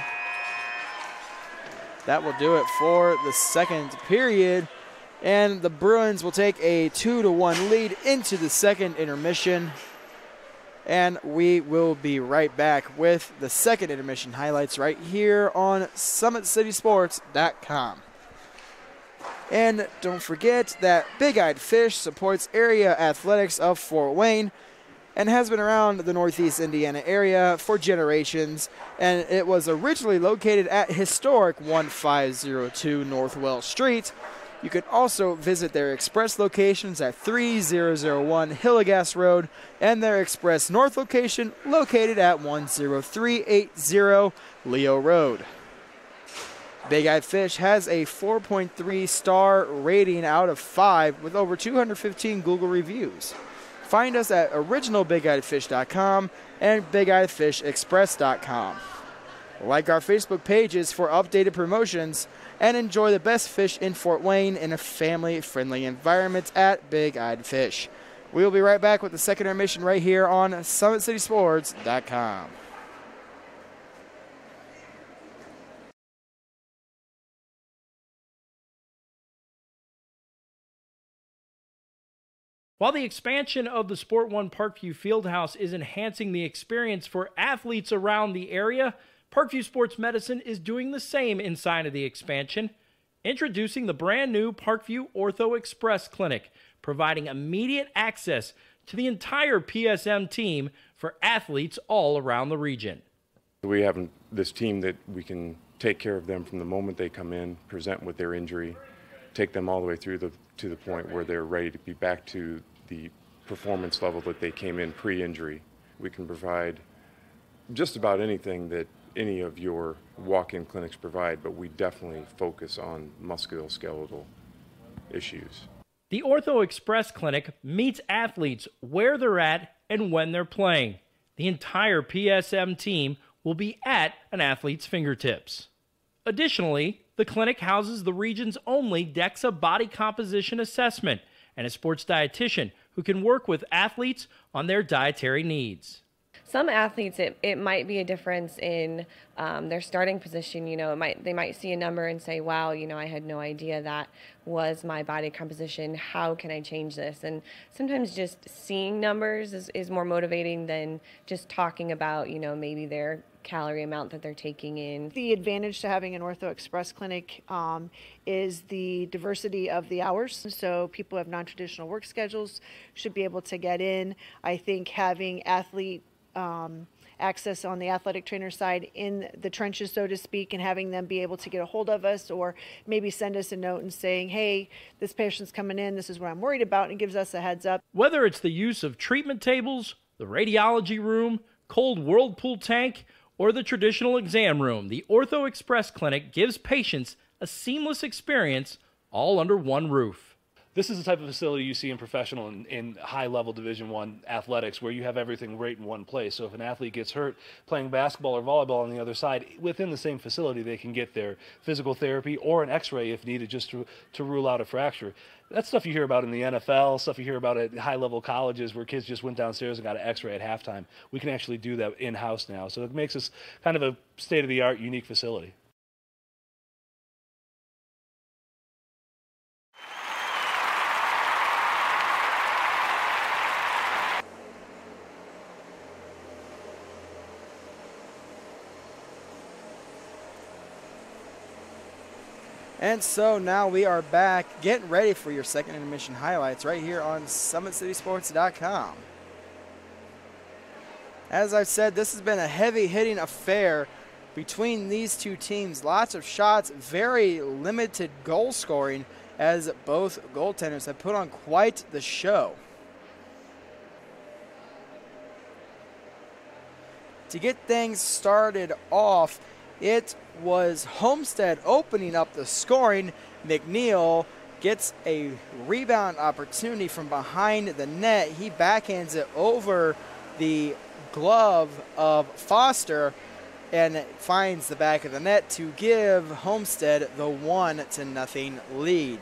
That will do it for the second period. And the Bruins will take a 2-1 lead into the second intermission. And we will be right back with the second intermission highlights right here on SummitCitySports.com. And don't forget that Big Eyed Fish supports area athletics of Fort Wayne and has been around the Northeast Indiana area for generations. And it was originally located at historic 1502 North Wells Street. You can also visit their express locations at 3001 Hillegas Road and their express north location located at 10380 Leo Road. Big Eyed Fish has a 4.3 star rating out of 5 with over 215 Google reviews. Find us at originalbigeyeddfish.com and bigeyeddfishexpress.com. Like our Facebook pages for updated promotions and enjoy the best fish in Fort Wayne in a family-friendly environment at Big Eyed Fish. We will be right back with the second intermission right here on SummitCitySports.com. While the expansion of the Sport One Parkview Fieldhouse is enhancing the experience for athletes around the area, Parkview Sports Medicine is doing the same inside of the expansion, introducing the brand new Parkview Ortho Express Clinic, providing immediate access to the entire PSM team for athletes all around the region. We have this team that we can take care of them from the moment they come in, present with their injury, take them all the way through to the point where they're ready to be back to the performance level that they came in pre-injury. We can provide just about anything that any of your walk-in clinics provide, but we definitely focus on musculoskeletal issues. The Ortho Express Clinic meets athletes where they're at and when they're playing. The entire PSM team will be at an athlete's fingertips. Additionally, the clinic houses the region's only DEXA body composition assessment and a sports dietitian who can work with athletes on their dietary needs. some athletes, it might be a difference in their starting position. You know, they might see a number and say, wow, you know, I had no idea that was my body composition. How can I change this? And sometimes just seeing numbers is more motivating than just talking about, you know, maybe their calorie amount that they're taking in. The advantage to having an Ortho Express clinic is the diversity of the hours. So people who have non-traditional work schedules should be able to get in. I think having athlete access on the athletic trainer side in the trenches, so to speak, and having them be able to get a hold of us or maybe send us a note and saying, hey, this patient's coming in, this is what I'm worried about, and gives us a heads up. Whether it's the use of treatment tables, the radiology room, cold whirlpool tank, or the traditional exam room, the Ortho Express Clinic gives patients a seamless experience all under one roof. This is the type of facility you see in professional and high-level Division I athletics, where you have everything right in one place. So if an athlete gets hurt playing basketball or volleyball on the other side, within the same facility, they can get their physical therapy or an x-ray if needed, just to rule out a fracture. That's stuff you hear about in the NFL, stuff you hear about at high-level colleges where kids just went downstairs and got an x-ray at halftime. We can actually do that in-house now. So it makes us kind of a state-of-the-art, unique facility. And so now we are back getting ready for your second intermission highlights right here on SummitCitySports.com. As I've said, this has been a heavy-hitting affair between these two teams. Lots of shots, very limited goal scoring, as both goaltenders have put on quite the show. To get things started off, it was Homestead opening up the scoring. McNeil gets a rebound opportunity from behind the net. He backhands it over the glove of Foster and finds the back of the net to give Homestead the 1-0 lead.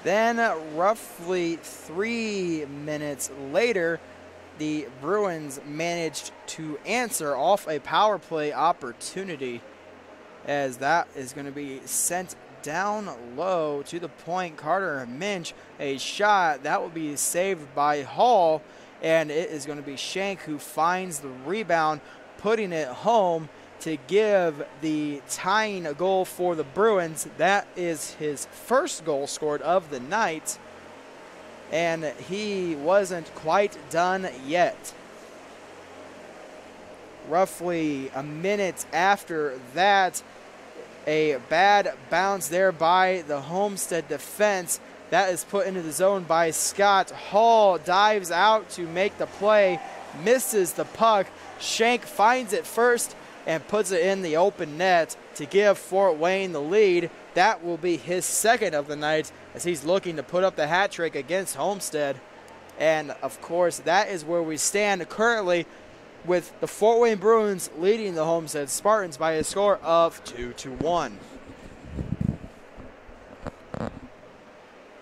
Then roughly 3 minutes later, the Bruins managed to answer off a power play opportunity, as that is going to be sent down low to the point. Carter Minch, a shot that will be saved by Hall, and it is going to be Shank who finds the rebound, putting it home to give the tying goal for the Bruins. That is his first goal scored of the night, and he wasn't quite done yet. Roughly a minute after that, a bad bounce there by the Homestead defense. That is put into the zone by Scott. Hall dives out to make the play, misses the puck. Shank finds it first and puts it in the open net to give Fort Wayne the lead. That will be his second of the night, as he's looking to put up the hat trick against Homestead. And of course, that is where we stand currently, with the Fort Wayne Bruins leading the Homestead Spartans by a score of 2-1.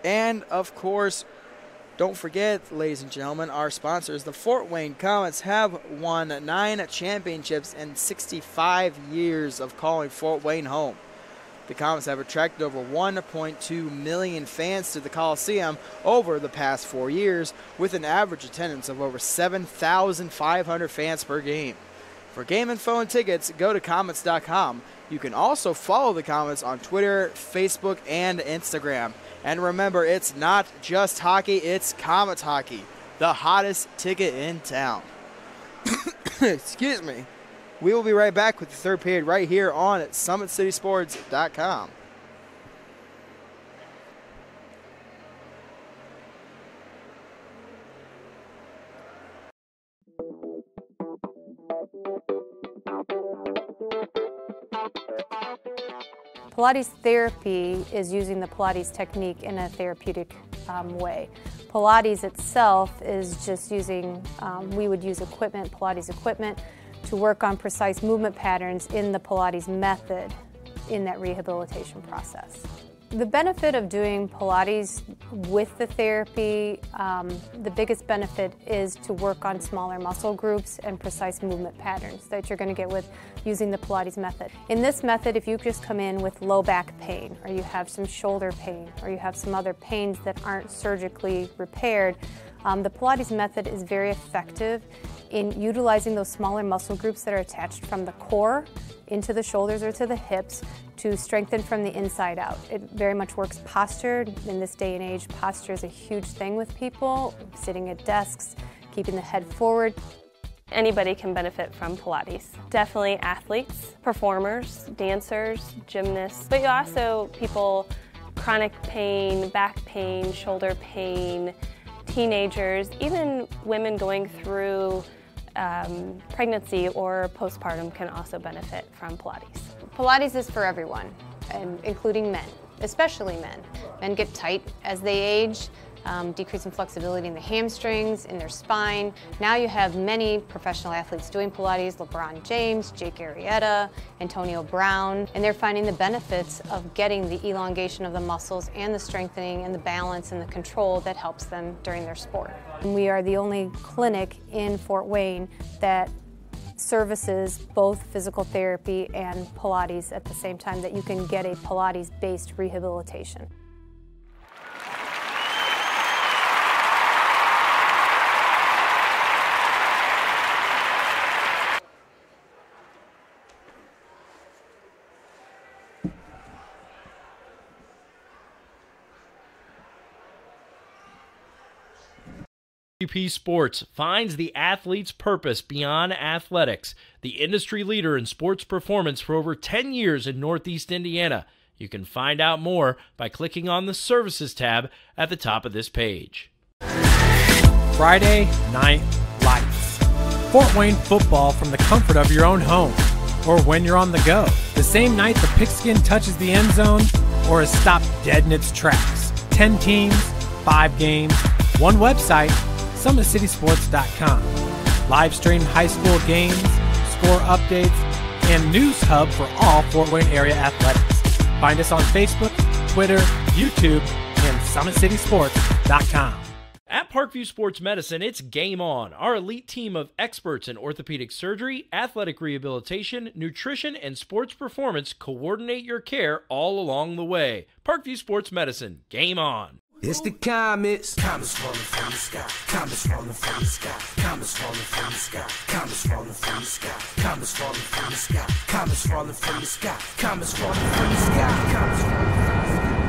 And of course, don't forget, ladies and gentlemen, our sponsors, the Fort Wayne Comets, have won 9 championships in 65 years of calling Fort Wayne home. The Comets have attracted over 1.2 million fans to the Coliseum over the past 4 years, with an average attendance of over 7,500 fans per game. For game info and tickets, go to Comets.com. You can also follow the Comets on Twitter, Facebook, and Instagram. And remember, it's not just hockey, it's Comets hockey, the hottest ticket in town. Excuse me. We will be right back with the third period right here on SummitCitySports.com. Pilates therapy is using the Pilates technique in a therapeutic way. Pilates itself is just using, we would use equipment, Pilates equipment, to work on precise movement patterns in the Pilates method. in that rehabilitation process. The benefit of doing Pilates with the therapy, the biggest benefit is to work on smaller muscle groups and precise movement patterns that you're going to get with using the Pilates method. In this method, if you just come in with low back pain, or you have some shoulder pain, or you have some other pains that aren't surgically repaired, the Pilates method is very effective in utilizing those smaller muscle groups that are attached from the core into the shoulders or to the hips to strengthen from the inside out. It very much works posture. In this day and age, posture is a huge thing with people, sitting at desks, keeping the head forward. Anybody can benefit from Pilates. Definitely athletes, performers, dancers, gymnasts, but you also people chronic pain, back pain, shoulder pain, teenagers, even women going through pregnancy or postpartum can also benefit from Pilates. Pilates is for everyone, and including men, especially men. Men get tight as they age, decreasing flexibility in the hamstrings, in their spine. Now you have many professional athletes doing Pilates, LeBron James, Jake Arrieta, Antonio Brown, and they're finding the benefits of getting the elongation of the muscles and the strengthening and the balance and the control that helps them during their sport. And we are the only clinic in Fort Wayne that services both physical therapy and Pilates at the same time, that you can get a Pilates-based rehabilitation. Sports finds the athlete's purpose beyond athletics. The industry leader in sports performance for over 10 years in Northeast Indiana. You can find out more by clicking on the Services tab at the top of this page. Friday Night Lights. Fort Wayne football from the comfort of your own home, or when you're on the go. The same night the pigskin touches the end zone, or is stopped dead in its tracks. 10 teams, 5 games, one website, SummitCitySports.com. Live stream high school games, score updates, and news hub for all Fort Wayne area athletics. Find us on Facebook, Twitter, YouTube, and SummitCitySports.com. At Parkview Sports Medicine, it's game on. Our elite team of experts in orthopedic surgery, athletic rehabilitation, nutrition, and sports performance coordinate your care all along the way. Parkview Sports Medicine, game on. It's the comets. Comets falling from the sky. Comets falling from the sky. Comets falling from the sky. Comets falling from the sky. Comets falling from the sky. Comets falling from the sky. Comets falling from the sky. Comets falling from the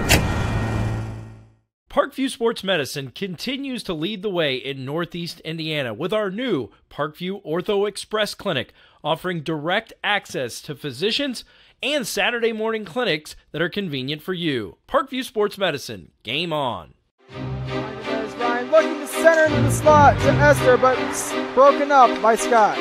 sky. Parkview Sports Medicine continues to lead the way in Northeast Indiana with our new Parkview Ortho Express Clinic, offering direct access to physicians and Saturday morning clinics that are convenient for you. Parkview Sports Medicine, game on. There's Ryan looking to center into the slot to Esther, but broken up by Scott.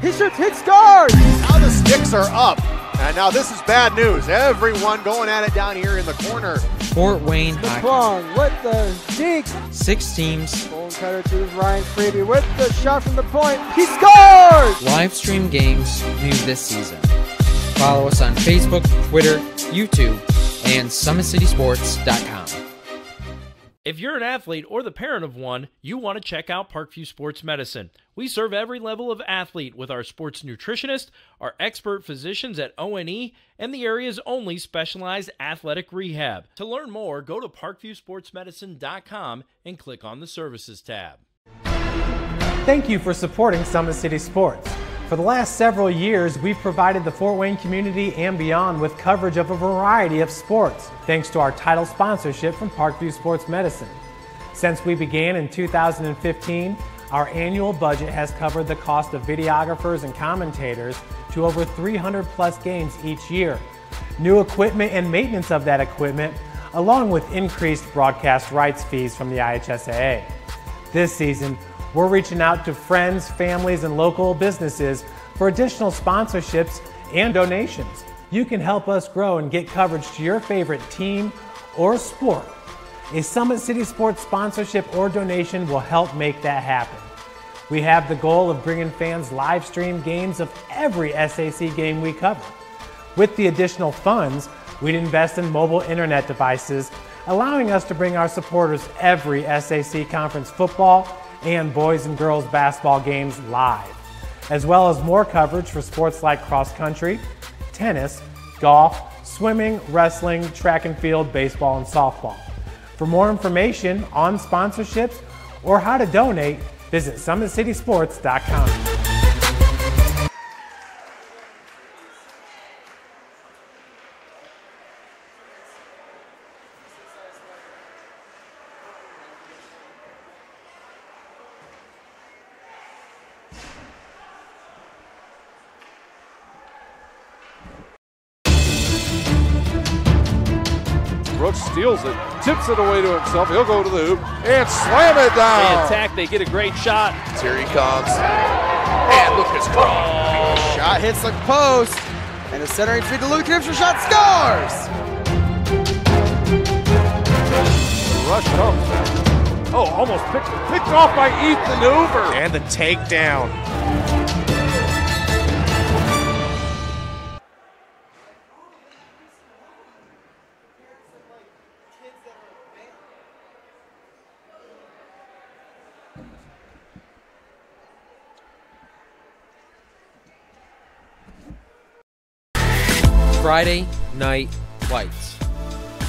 He shoots, hits, scores! Now the sticks are up. And now this is bad news. Everyone going at it down here in the corner. Fort Wayne Hockey. Plong with the deke. 6 teams. Bone cutter to Ryan Freeby with the shot from the point. He scores! Live stream games new this season. Follow us on Facebook, Twitter, YouTube, and SummitCitySports.com. If you're an athlete or the parent of one, you want to check out Parkview Sports Medicine. We serve every level of athlete with our sports nutritionist, our expert physicians at O&E, and the area's only specialized athletic rehab. To learn more, go to parkviewsportsmedicine.com and click on the Services tab. Thank you for supporting Summit City Sports. For the last several years, we've provided the Fort Wayne community and beyond with coverage of a variety of sports, thanks to our title sponsorship from Parkview Sports Medicine. Since we began in 2015, our annual budget has covered the cost of videographers and commentators to over 300 plus games each year. New equipment and maintenance of that equipment, along with increased broadcast rights fees from the IHSAA. This season, we're reaching out to friends, families, and local businesses for additional sponsorships and donations. You can help us grow and get coverage to your favorite team or sport. A Summit City Sports sponsorship or donation will help make that happen. We have the goal of bringing fans live stream games of every SAC game we cover. With the additional funds, we'd invest in mobile internet devices, allowing us to bring our supporters every SAC Conference football and boys and girls basketball games live, as well as more coverage for sports like cross country, tennis, golf, swimming, wrestling, track and field, baseball, and softball. For more information on sponsorships or how to donate, visit SummitCitySports.com. Brooks steals it, tips it away to himself. He'll go to the hoop and slam it down. They attack, they get a great shot. Here he comes. And Lucas Craw. Shot hits the post. And the centering feed to Luke Gibson. Shot scores! The rush comes. Oh, almost picked off by Ethan Hoover. And the takedown. Friday night lights.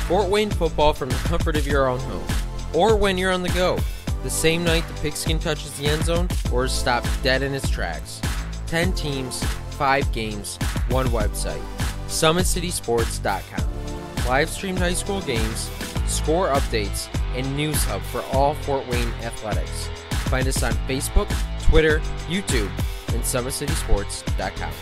Fort Wayne football from the comfort of your own home. Or when you're on the go. The same night the pigskin touches the end zone or is stopped dead in its tracks. 10 teams, 5 games, 1 website. SummitCitySports.com. Live streamed high school games, score updates, and news hub for all Fort Wayne athletics. Find us on Facebook, Twitter, YouTube, and SummitCitySports.com.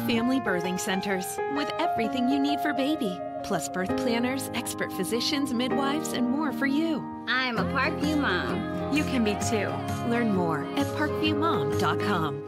Family Birthing Centers, with everything you need for baby, plus birth planners, expert physicians, midwives, and more for you. I'm a Parkview mom. You can be too. Learn more at parkviewmom.com.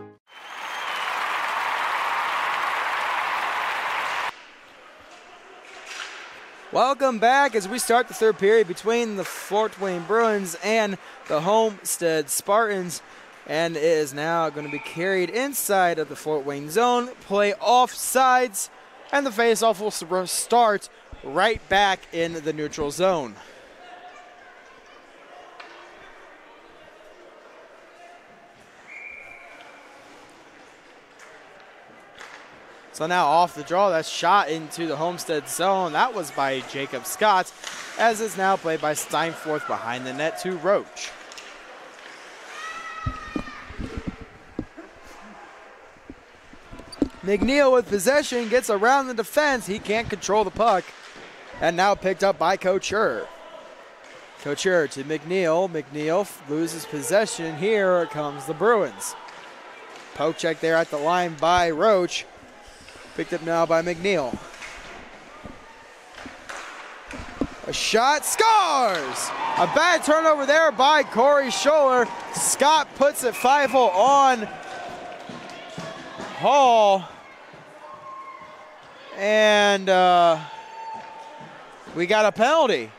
Welcome back as we start the third period between the Fort Wayne Bruins and the Homestead Spartans. And it is now going to be carried inside of the Fort Wayne zone, play off sides, and the faceoff will start right back in the neutral zone. So now off the draw, that's shot into the Homestead zone. That was by Jacob Scott, as is now played by Steinforth behind the net to Roach. McNeil with possession, gets around the defense. He can't control the puck. And now picked up by Couture. Couture to McNeil. McNeil loses possession. Here comes the Bruins. Poke check there at the line by Roach. Picked up now by McNeil. A shot, scores! A bad turnover there by Corey Scholler. Scott puts it 5-0 on Hall. And we got a penalty.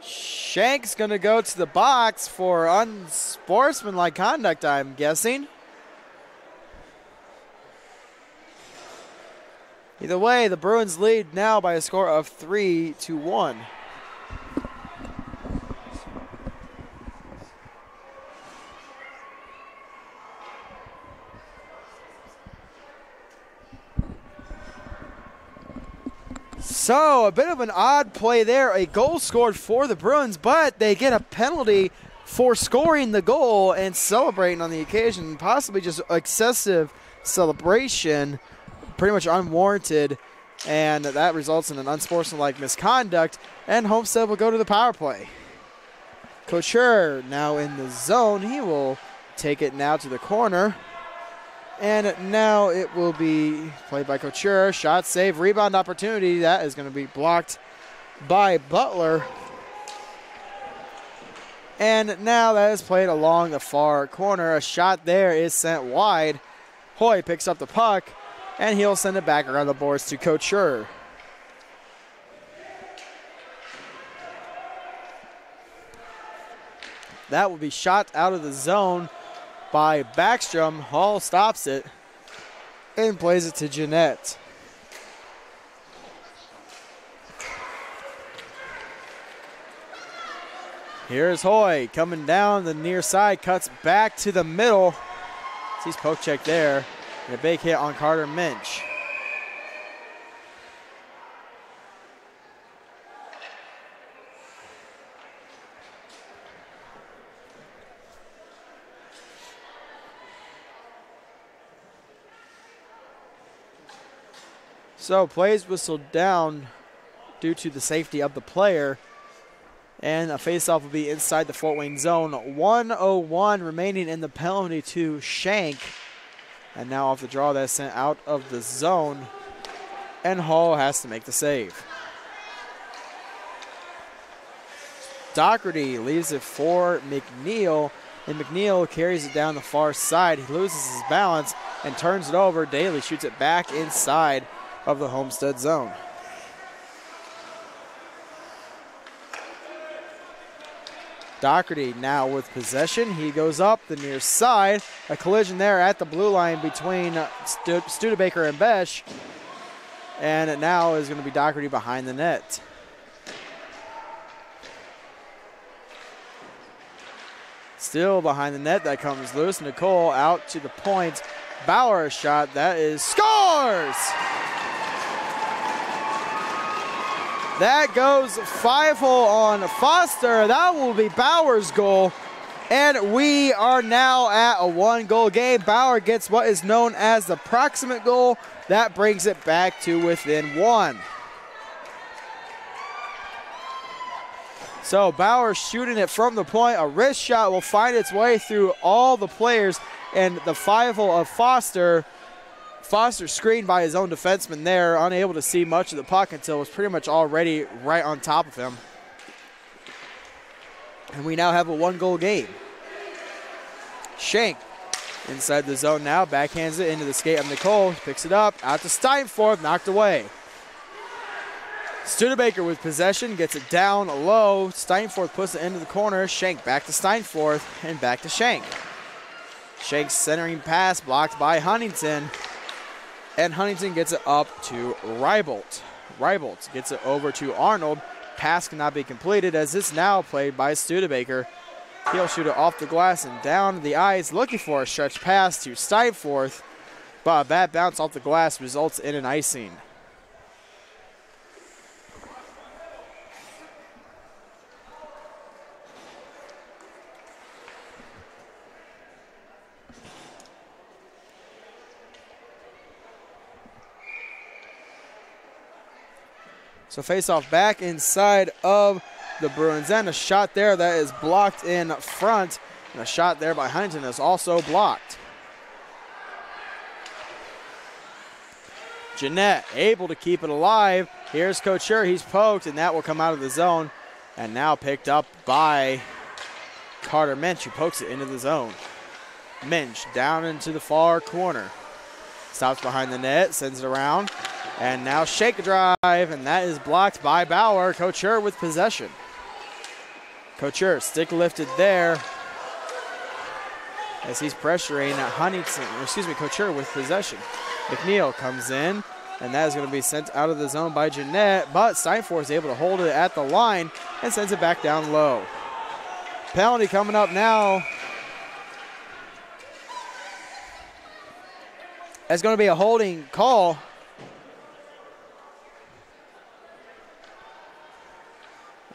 Shank's going to go to the box for unsportsmanlike conduct, I'm guessing. Either way, the Bruins lead now by a score of 3-1. So, a bit of an odd play there. A goal scored for the Bruins, but they get a penalty for scoring the goal and celebrating on the occasion. Possibly just excessive celebration, pretty much unwarranted, and that results in an unsportsmanlike misconduct, and Homestead will go to the power play. Couture now in the zone. He will take it now to the corner. And now it will be played by Couture. Shot, save, rebound opportunity. That is going to be blocked by Butler. And now that is played along the far corner. A shot there is sent wide. Hoy picks up the puck, and he'll send it back around the boards to Couture. That will be shot out of the zone by Backstrom. Hall stops it and plays it to Jeanette. Here's Hoy coming down the near side, cuts back to the middle. Sees poke check there, and a big hit on Carter Minch. So plays whistled down due to the safety of the player. And a faceoff will be inside the Fort Wayne zone. 1:01 remaining in the penalty to Shank. And now off the draw, that's sent out of the zone. And Hall has to make the save. Doherty leaves it for McNeil. And McNeil carries it down the far side. He loses his balance and turns it over. Daly shoots it back inside of the Homestead zone. Doherty now with possession. He goes up the near side. A collision there at the blue line between Studebaker and Besh. And it now is going to be Doherty behind the net. Still behind the net. That comes loose. Nicole out to the point. Bauer shot. That is scores! That goes 5-hole on Foster. That will be Bauer's goal. And we are now at a 1-goal game. Bauer gets what is known as the proximate goal. That brings it back to within 1. So Bauer shooting it from the point. A wrist shot will find its way through all the players. And the 5-hole of Foster. Foster screened by his own defenseman there, unable to see much of the puck until it was pretty much already right on top of him. And we now have a 1-goal game. Shank inside the zone now, backhands it into the skate of Nicole, picks it up, out to Steinforth, knocked away. Studebaker with possession, gets it down low. Steinforth puts it into the corner. Shank back to Steinforth and back to Shank. Shank's centering pass blocked by Huntington. And Huntington gets it up to Reibold. Reibold gets it over to Arnold. Pass cannot be completed as it's now played by Studebaker. He'll shoot it off the glass and down the ice, looking for a stretch pass to Steinforth. But a bad bounce off the glass results in an icing. So face-off back inside of the Bruins end. A shot there that is blocked in front. And a shot there by Huntington is also blocked. Jeanette able to keep it alive. Here's Couture. He's poked, and that will come out of the zone. And now picked up by Carter Minch, who pokes it into the zone. Minch down into the far corner. Stops behind the net, sends it around. And now shake a drive, and that is blocked by Bauer. Couture with possession. Couture stick lifted there as he's pressuring Couture with possession. McNeil comes in, and that is going to be sent out of the zone by Jeanette, but Steinforth is able to hold it at the line and sends it back down low. Penalty coming up now. That's going to be a holding call.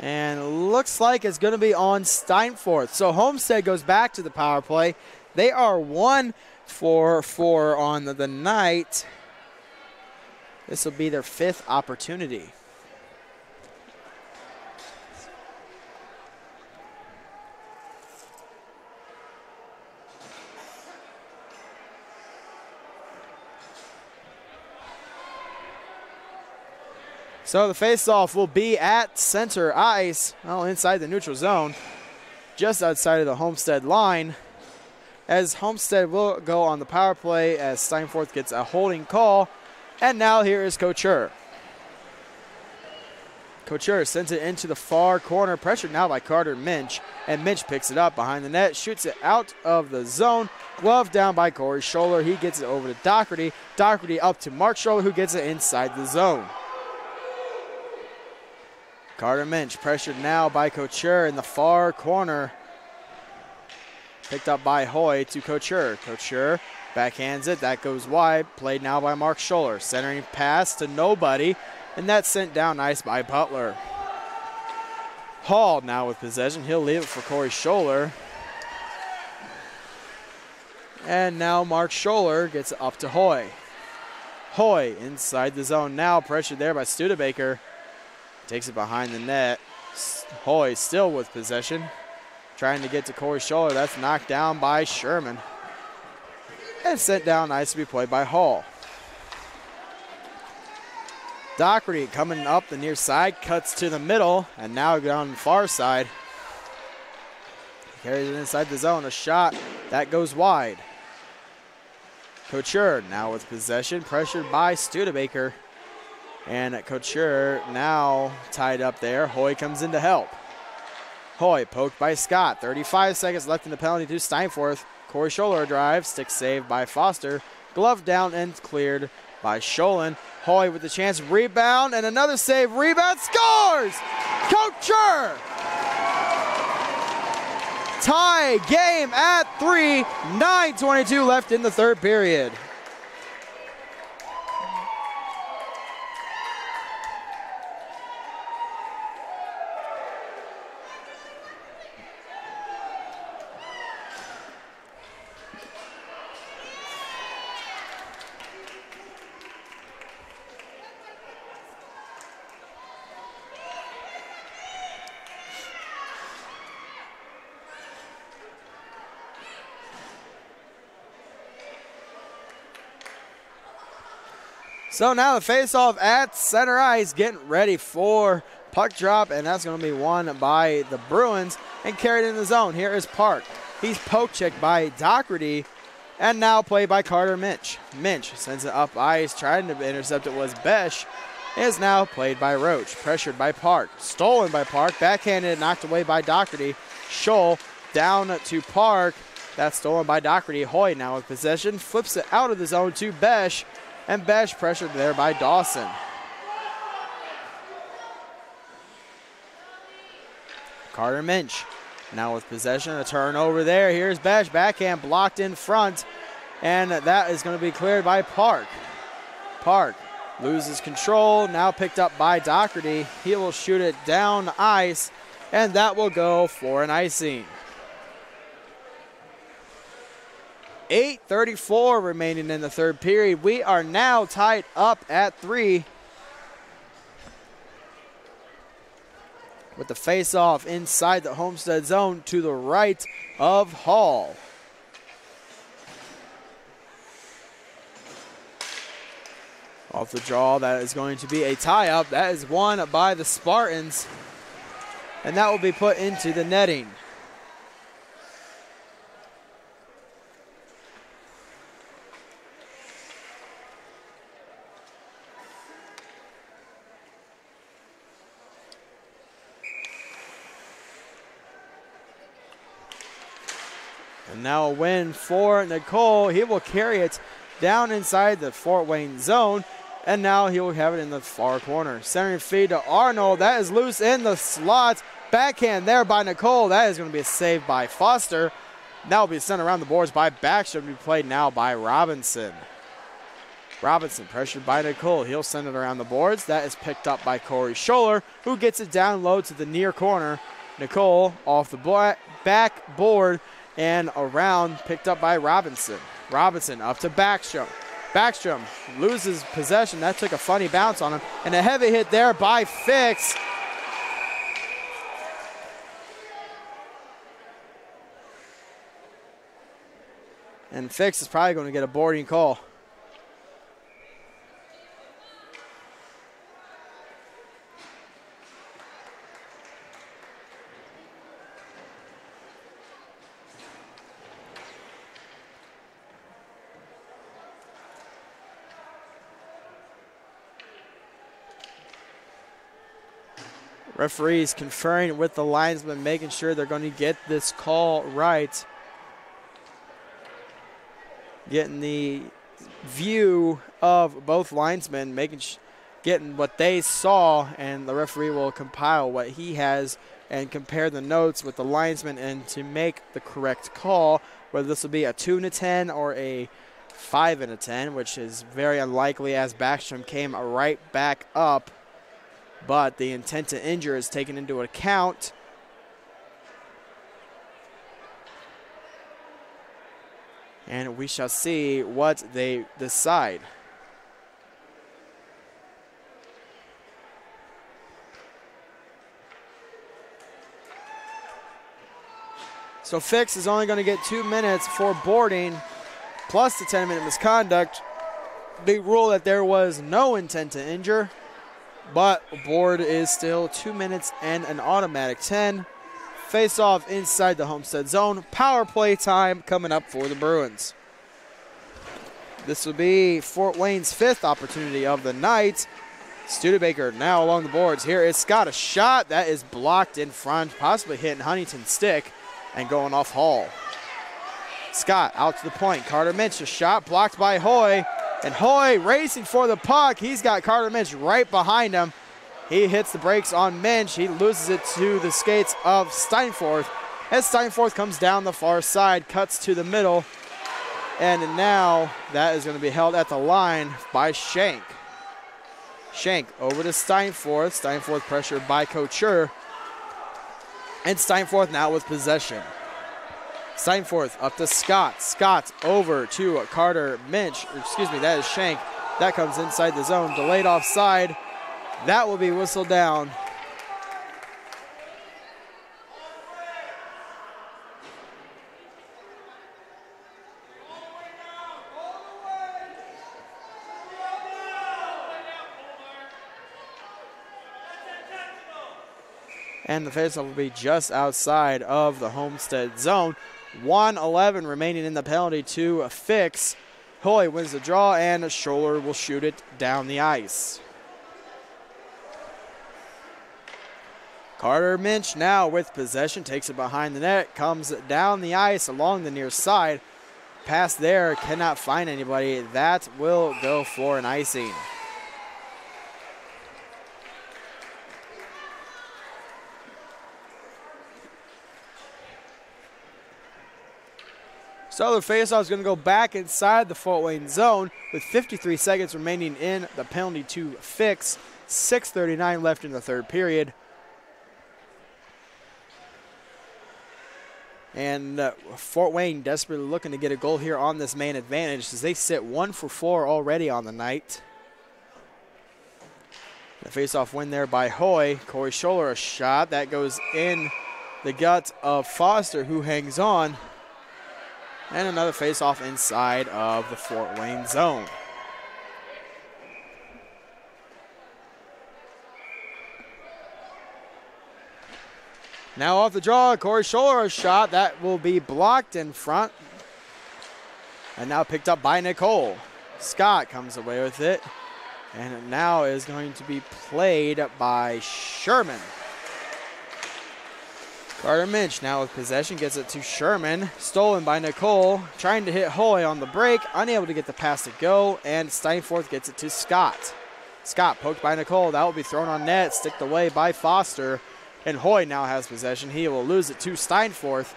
And looks like it's going to be on Steinforth. So Homestead goes back to the power play. They are 1 for 4 on the night. This will be their 5th opportunity. So the faceoff will be at center ice, inside the neutral zone. just outside of the Homestead line, as Homestead will go on the power play as Steinforth gets a holding call. And now here is Couture. Couture sends it into the far corner, pressured now by Carter Minch, and Minch picks it up behind the net, shoots it out of the zone, glove down by Corey Scholler. He gets it over to Doherty. Doherty up to Mark Scholler, who gets it inside the zone. Carter Minch pressured now by Couture in the far corner. Picked up by Hoy to Couture. Couture backhands it. That goes wide. Played now by Mark Scholler. Centering pass to nobody. And that's sent down nice by Butler. Hall now with possession. He'll leave it for Corey Scholler. And now Mark Scholler gets it up to Hoy. Hoy inside the zone now. Pressured there by Studebaker. Takes it behind the net. Hoy still with possession. Trying to get to Corey Scholler. That's knocked down by Sherman. And sent down nice to be played by Hall. Doherty coming up the near side, cuts to the middle, and now down the far side. Carries it inside the zone, a shot that goes wide. Couture now with possession, pressured by Studebaker. And Couture now tied up there. Hoy comes in to help. Hoy poked by Scott. 35 seconds left in the penalty to Steinforth. Corey Scholler drive, stick saved by Foster. Glove down and cleared by Scholin. Hoy with the chance, rebound, and another save. Rebound, scores! Couture! Tie game at 3. 9:22 left in the third period. So now the face-off at center ice, getting ready for puck drop, and that's going to be won by the Bruins and carried in the zone. Here is Park. He's poke checked by Doherty, and now played by Carter Minch. Minch sends it up ice, trying to intercept it was Besh. Is now played by Roach, pressured by Park. Stolen by Park, backhanded, knocked away by Doherty. Scholl down to Park. That's stolen by Doherty. Hoy now with possession, flips it out of the zone to Besh. And Besh pressured there by Dawson. Carter Minch now with possession, a turnover there. Here's Besh, backhand blocked in front, and that is going to be cleared by Park. Park loses control, now picked up by Doherty. He will shoot it down ice, and that will go for an icing. 8:34 remaining in the third period. We are now tied up at 3. With the face-off inside the Homestead zone to the right of Hall. Off the draw, that is going to be a tie-up. That is won by the Spartans, and that will be put into the netting. And now a win for Nicole. He will carry it down inside the Fort Wayne zone. And now he will have it in the far corner. Centering feed to Arnold. That is loose in the slot. Backhand there by Nicole. That is going to be a save by Foster. That will be sent around the boards by Backstrom. To be played now by Robinson. Robinson pressured by Nicole. He'll send it around the boards. That is picked up by Corey Scholler, who gets it down low to the near corner. Nicole off the back board and around, picked up by Robinson. Robinson up to Backstrom. Backstrom loses possession. That took a funny bounce on him. And a heavy hit there by Fix. And Fix is probably going to get a boarding call. Referees conferring with the linesman, making sure they're going to get this call right. Getting the view of both linesmen, getting what they saw, and the referee will compile what he has and compare the notes with the linesman and to make the correct call, whether this will be a 2-10 or a 5-10, which is very unlikely as Backstrom came right back up. But the intent to injure is taken into account. And we shall see what they decide. So Fix is only going to get 2 minutes for boarding, plus the 10-minute misconduct. They rule that there was no intent to injure, but board is still 2 minutes and an automatic 10. Face off inside the Homestead zone. Power play time coming up for the Bruins. This will be Fort Wayne's 5th opportunity of the night. Studebaker now along the boards. Here is Scott. A shot that is blocked in front, possibly hitting Huntington's stick and going off Hall. Scott out to the point. Carter Minch, a shot blocked by Hoy. And Hoy racing for the puck. He's got Carter Minch right behind him. He hits the brakes on Minch. He loses it to the skates of Steinforth. As Steinforth comes down the far side, cuts to the middle. And now that is going to be held at the line by Shank. Shank over to Steinforth. Steinforth pressured by Couture. And Steinforth now with possession. Steinforth up to Scott. Scott over to Carter Minch. Excuse me, that is Shank. That comes inside the zone. Delayed offside. That will be whistled down. And the faceoff will be just outside of the Homestead zone. 1:11 remaining in the penalty to Fix. Hoy wins the draw, and Scholler will shoot it down the ice. Carter Minch now with possession, takes it behind the net, comes down the ice along the near side. Pass there, cannot find anybody. That will go for an icing. So the faceoff is going to go back inside the Fort Wayne zone with 53 seconds remaining in the penalty to Fix. 6:39 left in the third period. And Fort Wayne desperately looking to get a goal here on this man advantage as they sit 1 for 4 already on the night. The faceoff win there by Hoy. Corey Scholler, a shot that goes in the gut of Foster, who hangs on. And another faceoff inside of the Fort Wayne zone. Now off the draw, Corey Scholler, a shot that will be blocked in front. And now picked up by Nicole. Scott comes away with it. And it now is going to be played by Sherman. Carter Minch now with possession, gets it to Sherman. Stolen by Nicole, trying to hit Hoy on the break, unable to get the pass to go, and Steinforth gets it to Scott. Scott poked by Nicole, that will be thrown on net, sticked away by Foster, and Hoy now has possession. He will lose it to Steinforth,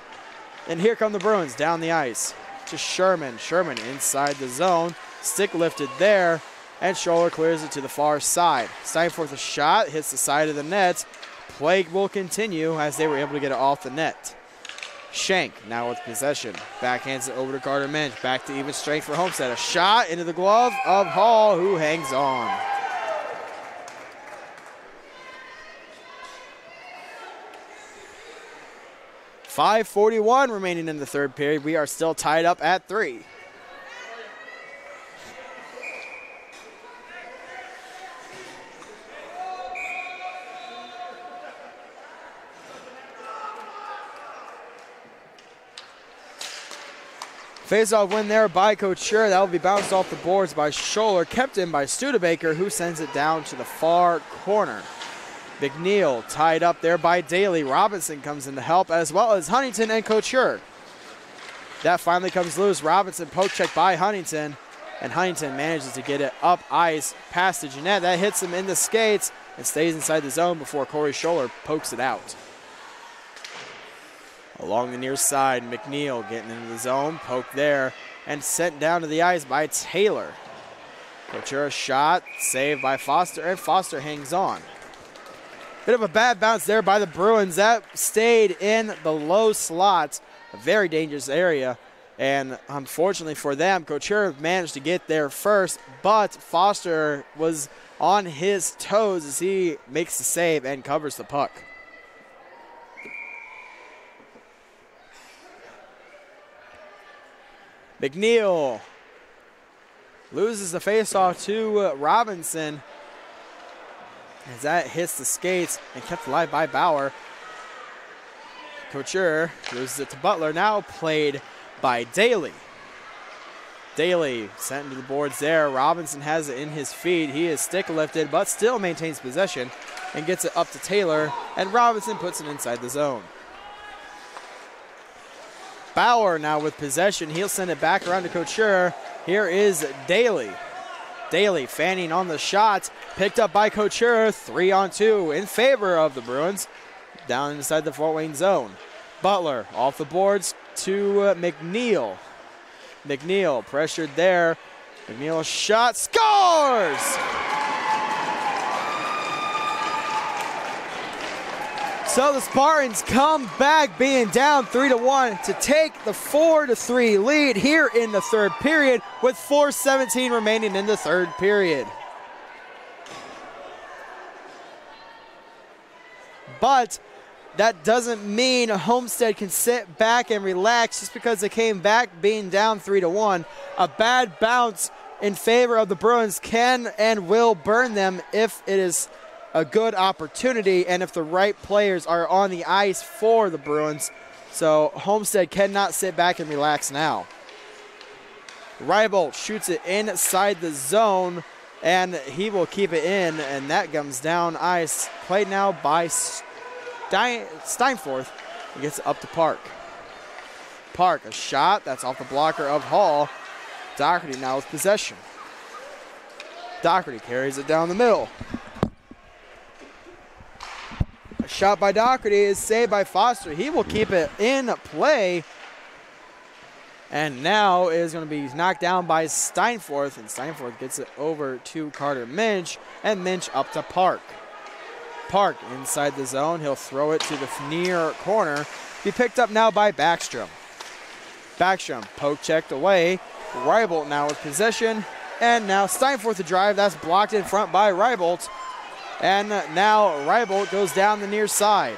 and here come the Bruins down the ice to Sherman. Sherman inside the zone, stick lifted there, and Scholler clears it to the far side. Steinforth a shot, hits the side of the net. Play will continue as they were able to get it off the net. Shank now with possession. Backhands it over to Carter Minch. Back to even strength for Homestead. A shot into the glove of Hall, who hangs on. .541 remaining in the third period. We are still tied up at 3. Face-off win there by Couture. That will be bounced off the boards by Scholler, kept in by Studebaker, who sends it down to the far corner. McNeil tied up there by Daly. Robinson comes in to help, as well as Huntington and Couture. That finally comes loose. Robinson poke check by Huntington, and Huntington manages to get it up ice past to Jeanette. That hits him in the skates and stays inside the zone before Corey Scholler pokes it out. Along the near side, McNeil getting into the zone, poked there, and sent down to the ice by Taylor. Couture shot, saved by Foster, and Foster hangs on. Bit of a bad bounce there by the Bruins. That stayed in the low slot, a very dangerous area. And unfortunately for them, Couture managed to get there first, but Foster was on his toes as he makes the save and covers the puck. McNeil loses the faceoff to Robinson as that hits the skates and kept alive by Bauer. Couture loses it to Butler, now played by Daly. Daly sent into the boards there. Robinson has it in his feet. He is stick lifted, but still maintains possession and gets it up to Taylor, and Robinson puts it inside the zone. Bauer now with possession. He'll send it back around to Couture. Here is Daly. Daly fanning on the shot. Picked up by Couture. 3-on-2 in favor of the Bruins. Down inside the Fort Wayne zone. Butler off the boards to McNeil. McNeil pressured there. McNeil shot. Scores! So the Spartans come back being down 3-1 to take the 4-3 lead here in the third period with 4:17 remaining in the third period. But that doesn't mean Homestead can sit back and relax just because they came back being down 3-1. A bad bounce in favor of the Bruins can and will burn them if it is a good opportunity and if the right players are on the ice for the Bruins. So Homestead cannot sit back and relax now. Reibold shoots it inside the zone, and he will keep it in, and that comes down ice. Played now by Steinforth. He gets it up to Park. Park, a shot. That's off the blocker of Hall. Doherty now with possession. Doherty carries it down the middle. A shot by Doherty is saved by Foster. He will keep it in play. And now is going to be knocked down by Steinforth. And Steinforth gets it over to Carter Minch. And Minch up to Park. Park inside the zone. He'll throw it to the near corner. Be picked up now by Backstrom. Backstrom poke checked away. Reibold now with possession. And now Steinforth to drive. That's blocked in front by Reibold. And now Reibold goes down the near side.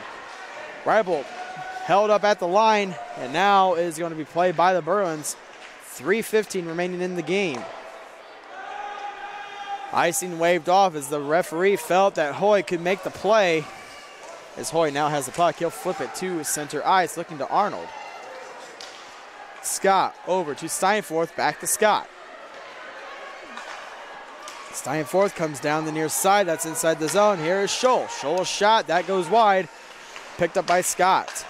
Reibold held up at the line and now is going to be played by the Bruins. 3:15 remaining in the game. Icing waved off as the referee felt that Hoy could make the play. As Hoy now has the puck, he'll flip it to center ice, looking to Arnold. Scott over to Steinforth, back to Scott. Steinforth comes down the near side. That's inside the zone. Here is Scholl. Scholl's shot. That goes wide. Picked up by Scott.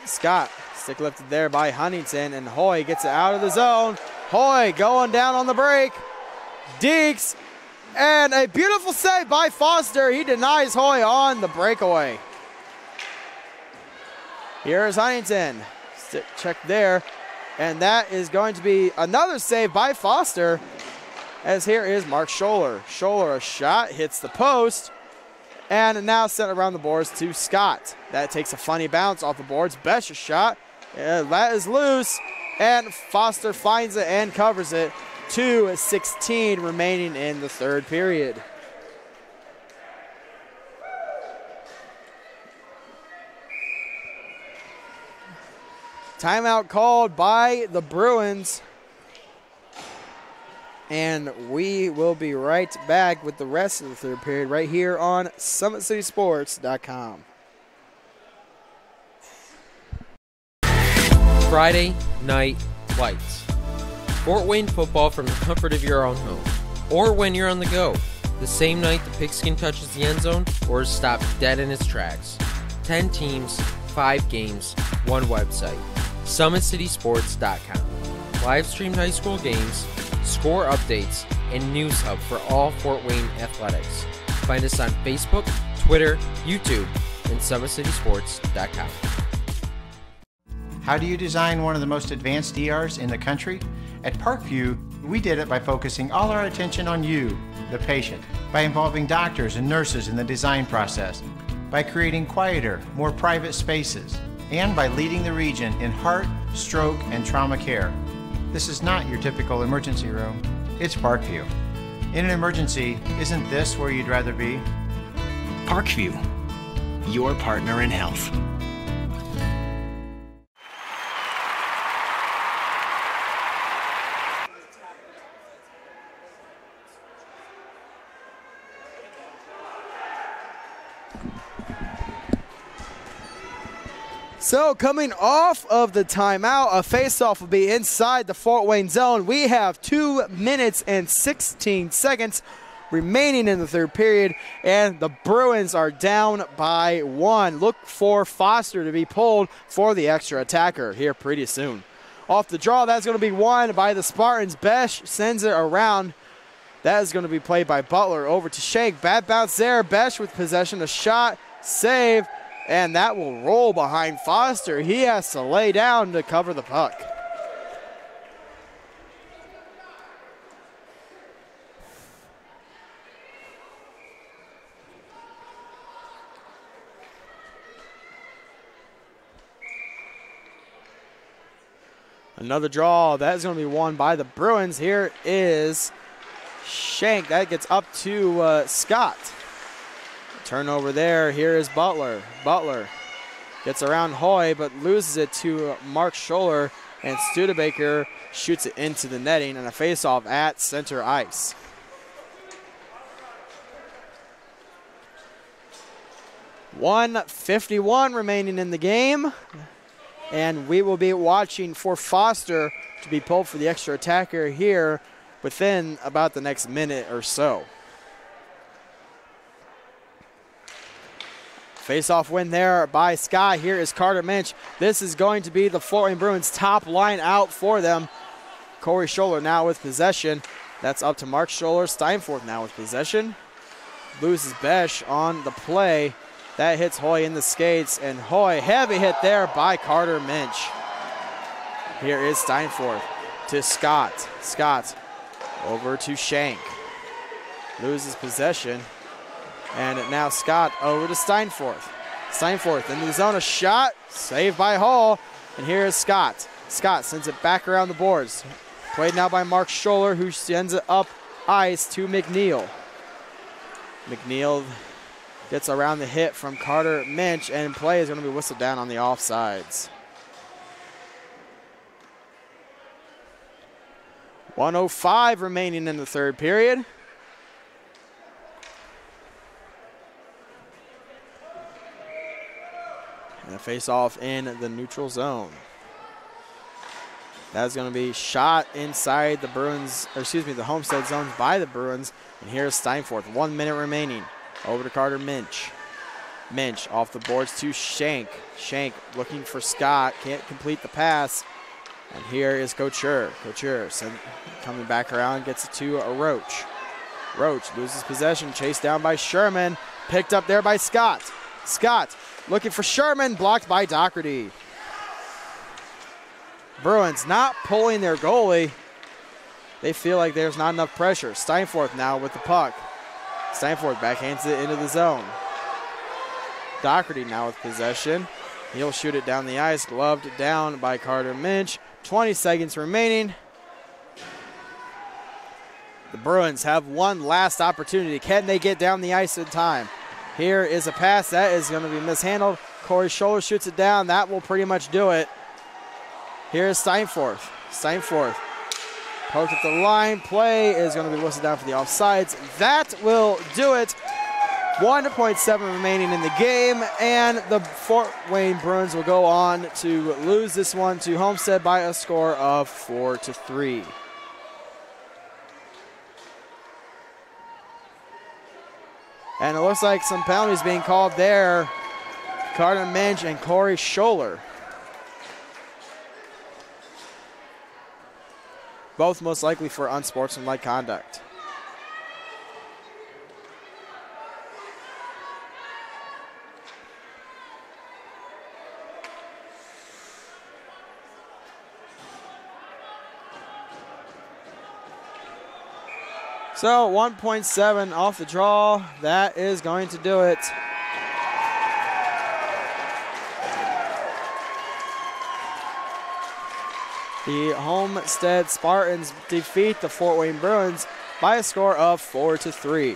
Scott stick lifted there by Huntington, and Hoy gets it out of the zone. Hoy going down on the break. Deeks. And a beautiful save by Foster. He denies Hoy on the breakaway. Here's Huntington. Stick check there. And that is going to be another save by Foster. As here is Mark Scholler. Scholler, a shot, hits the post, and now sent around the boards to Scott. That takes a funny bounce off the boards. Bescher's shot, that is loose, and Foster finds it and covers it. 2:16 remaining in the third period. Timeout called by the Bruins. And we will be right back with the rest of the third period right here on SummitCitySports.com. Friday Night Lights. Fort Wayne football from the comfort of your own home. Or when you're on the go. the same night the pigskin touches the end zone or is stopped dead in its tracks. 10 teams, 5 games, 1 website. SummitCitySports.com. Live streamed high school games, score updates, and news hub for all Fort Wayne athletics. Find us on Facebook, Twitter, YouTube, and SummitCitySports.com. How do you design one of the most advanced ERs in the country? At Parkview, we did it by focusing all our attention on you, the patient, by involving doctors and nurses in the design process, by creating quieter, more private spaces, and by leading the region in heart, stroke, and trauma care. This is not your typical emergency room. It's Parkview. In an emergency, isn't this where you'd rather be? Parkview, your partner in health. So coming off of the timeout, a faceoff will be inside the Fort Wayne zone. We have 2 minutes and 16 seconds remaining in the third period, and the Bruins are down by 1. Look for Foster to be pulled for the extra attacker here pretty soon. Off the draw, that's going to be won by the Spartans. Besh sends it around. That is going to be played by Butler over to Shank. Bad bounce there. Besh with possession, a shot, save. And that will roll behind Foster. He has to lay down to cover the puck. Another draw. That is going to be won by the Bruins. Here is Shank. That gets up to Scott. Turnover there. Here is Butler. Butler gets around Hoy, but loses it to Mark Scholler, and Studebaker shoots it into the netting, and a faceoff at center ice. .151 remaining in the game, and we will be watching for Foster to be pulled for the extra attacker here within about the next minute or so. Face-off win there by Sky. Here is Carter Minch. This is going to be the Fort Wayne Bruins' top line out for them. Corey Scholler now with possession. That's up to Mark Scholler. Steinforth now with possession. Loses Besh on the play. That hits Hoy in the skates, and Hoy, heavy hit there by Carter Minch. Here is Steinforth to Scott. Scott over to Shank. Loses possession. And now Scott over to Steinforth. Steinforth into the zone, a shot, saved by Hall. And here is Scott. Scott sends it back around the boards. Played now by Mark Scholler, who sends it up ice to McNeil. McNeil gets around the hit from Carter Minch, and play is going to be whistled down on the offsides. 1:05 remaining in the third period. And a face-off in the neutral zone. That's going to be shot inside the Bruins, or excuse me, the Homestead zone by the Bruins. And here's Steinforth, 1 minute remaining. Over to Carter Minch. Minch off the boards to Shank. Shank looking for Scott, can't complete the pass. And here is Couture. Couture coming back around, gets it to a Roach. Roach loses possession, chased down by Sherman. Picked up there by Scott. Scott looking for Sherman, blocked by Doherty. Bruins not pulling their goalie. They feel like there's not enough pressure. Steinforth now with the puck. Steinforth backhands it into the zone. Doherty now with possession. He'll shoot it down the ice, gloved down by Carter Minch. 20 seconds remaining. The Bruins have one last opportunity. Can they get down the ice in time? Here is a pass that is going to be mishandled. Corey Scholler shoots it down. That will pretty much do it. Here's Steinforth. Steinforth poked at the line. Play is going to be whistled down for the offsides. That will do it. 1.7 remaining in the game, and the Fort Wayne Bruins will go on to lose this one to Homestead by a score of 4-3. And it looks like some penalties being called there. Carter Minch and Corey Scholler. Both most likely for unsportsmanlike conduct. So 1.7 off the draw. That is going to do it. The Homestead Spartans defeat the Fort Wayne Bruins by a score of 4-3.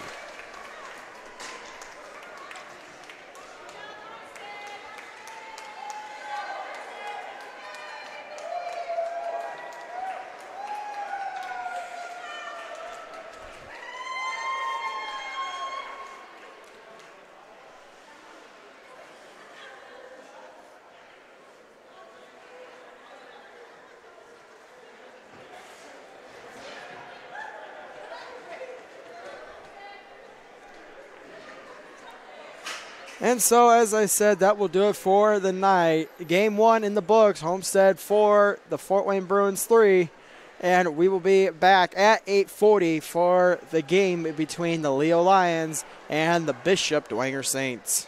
And so, as I said, that will do it for the night. Game 1 in the books, Homestead 4, the Fort Wayne Bruins 3. And we will be back at 8:40 for the game between the Leo Lions and the Bishop Dwenger Saints.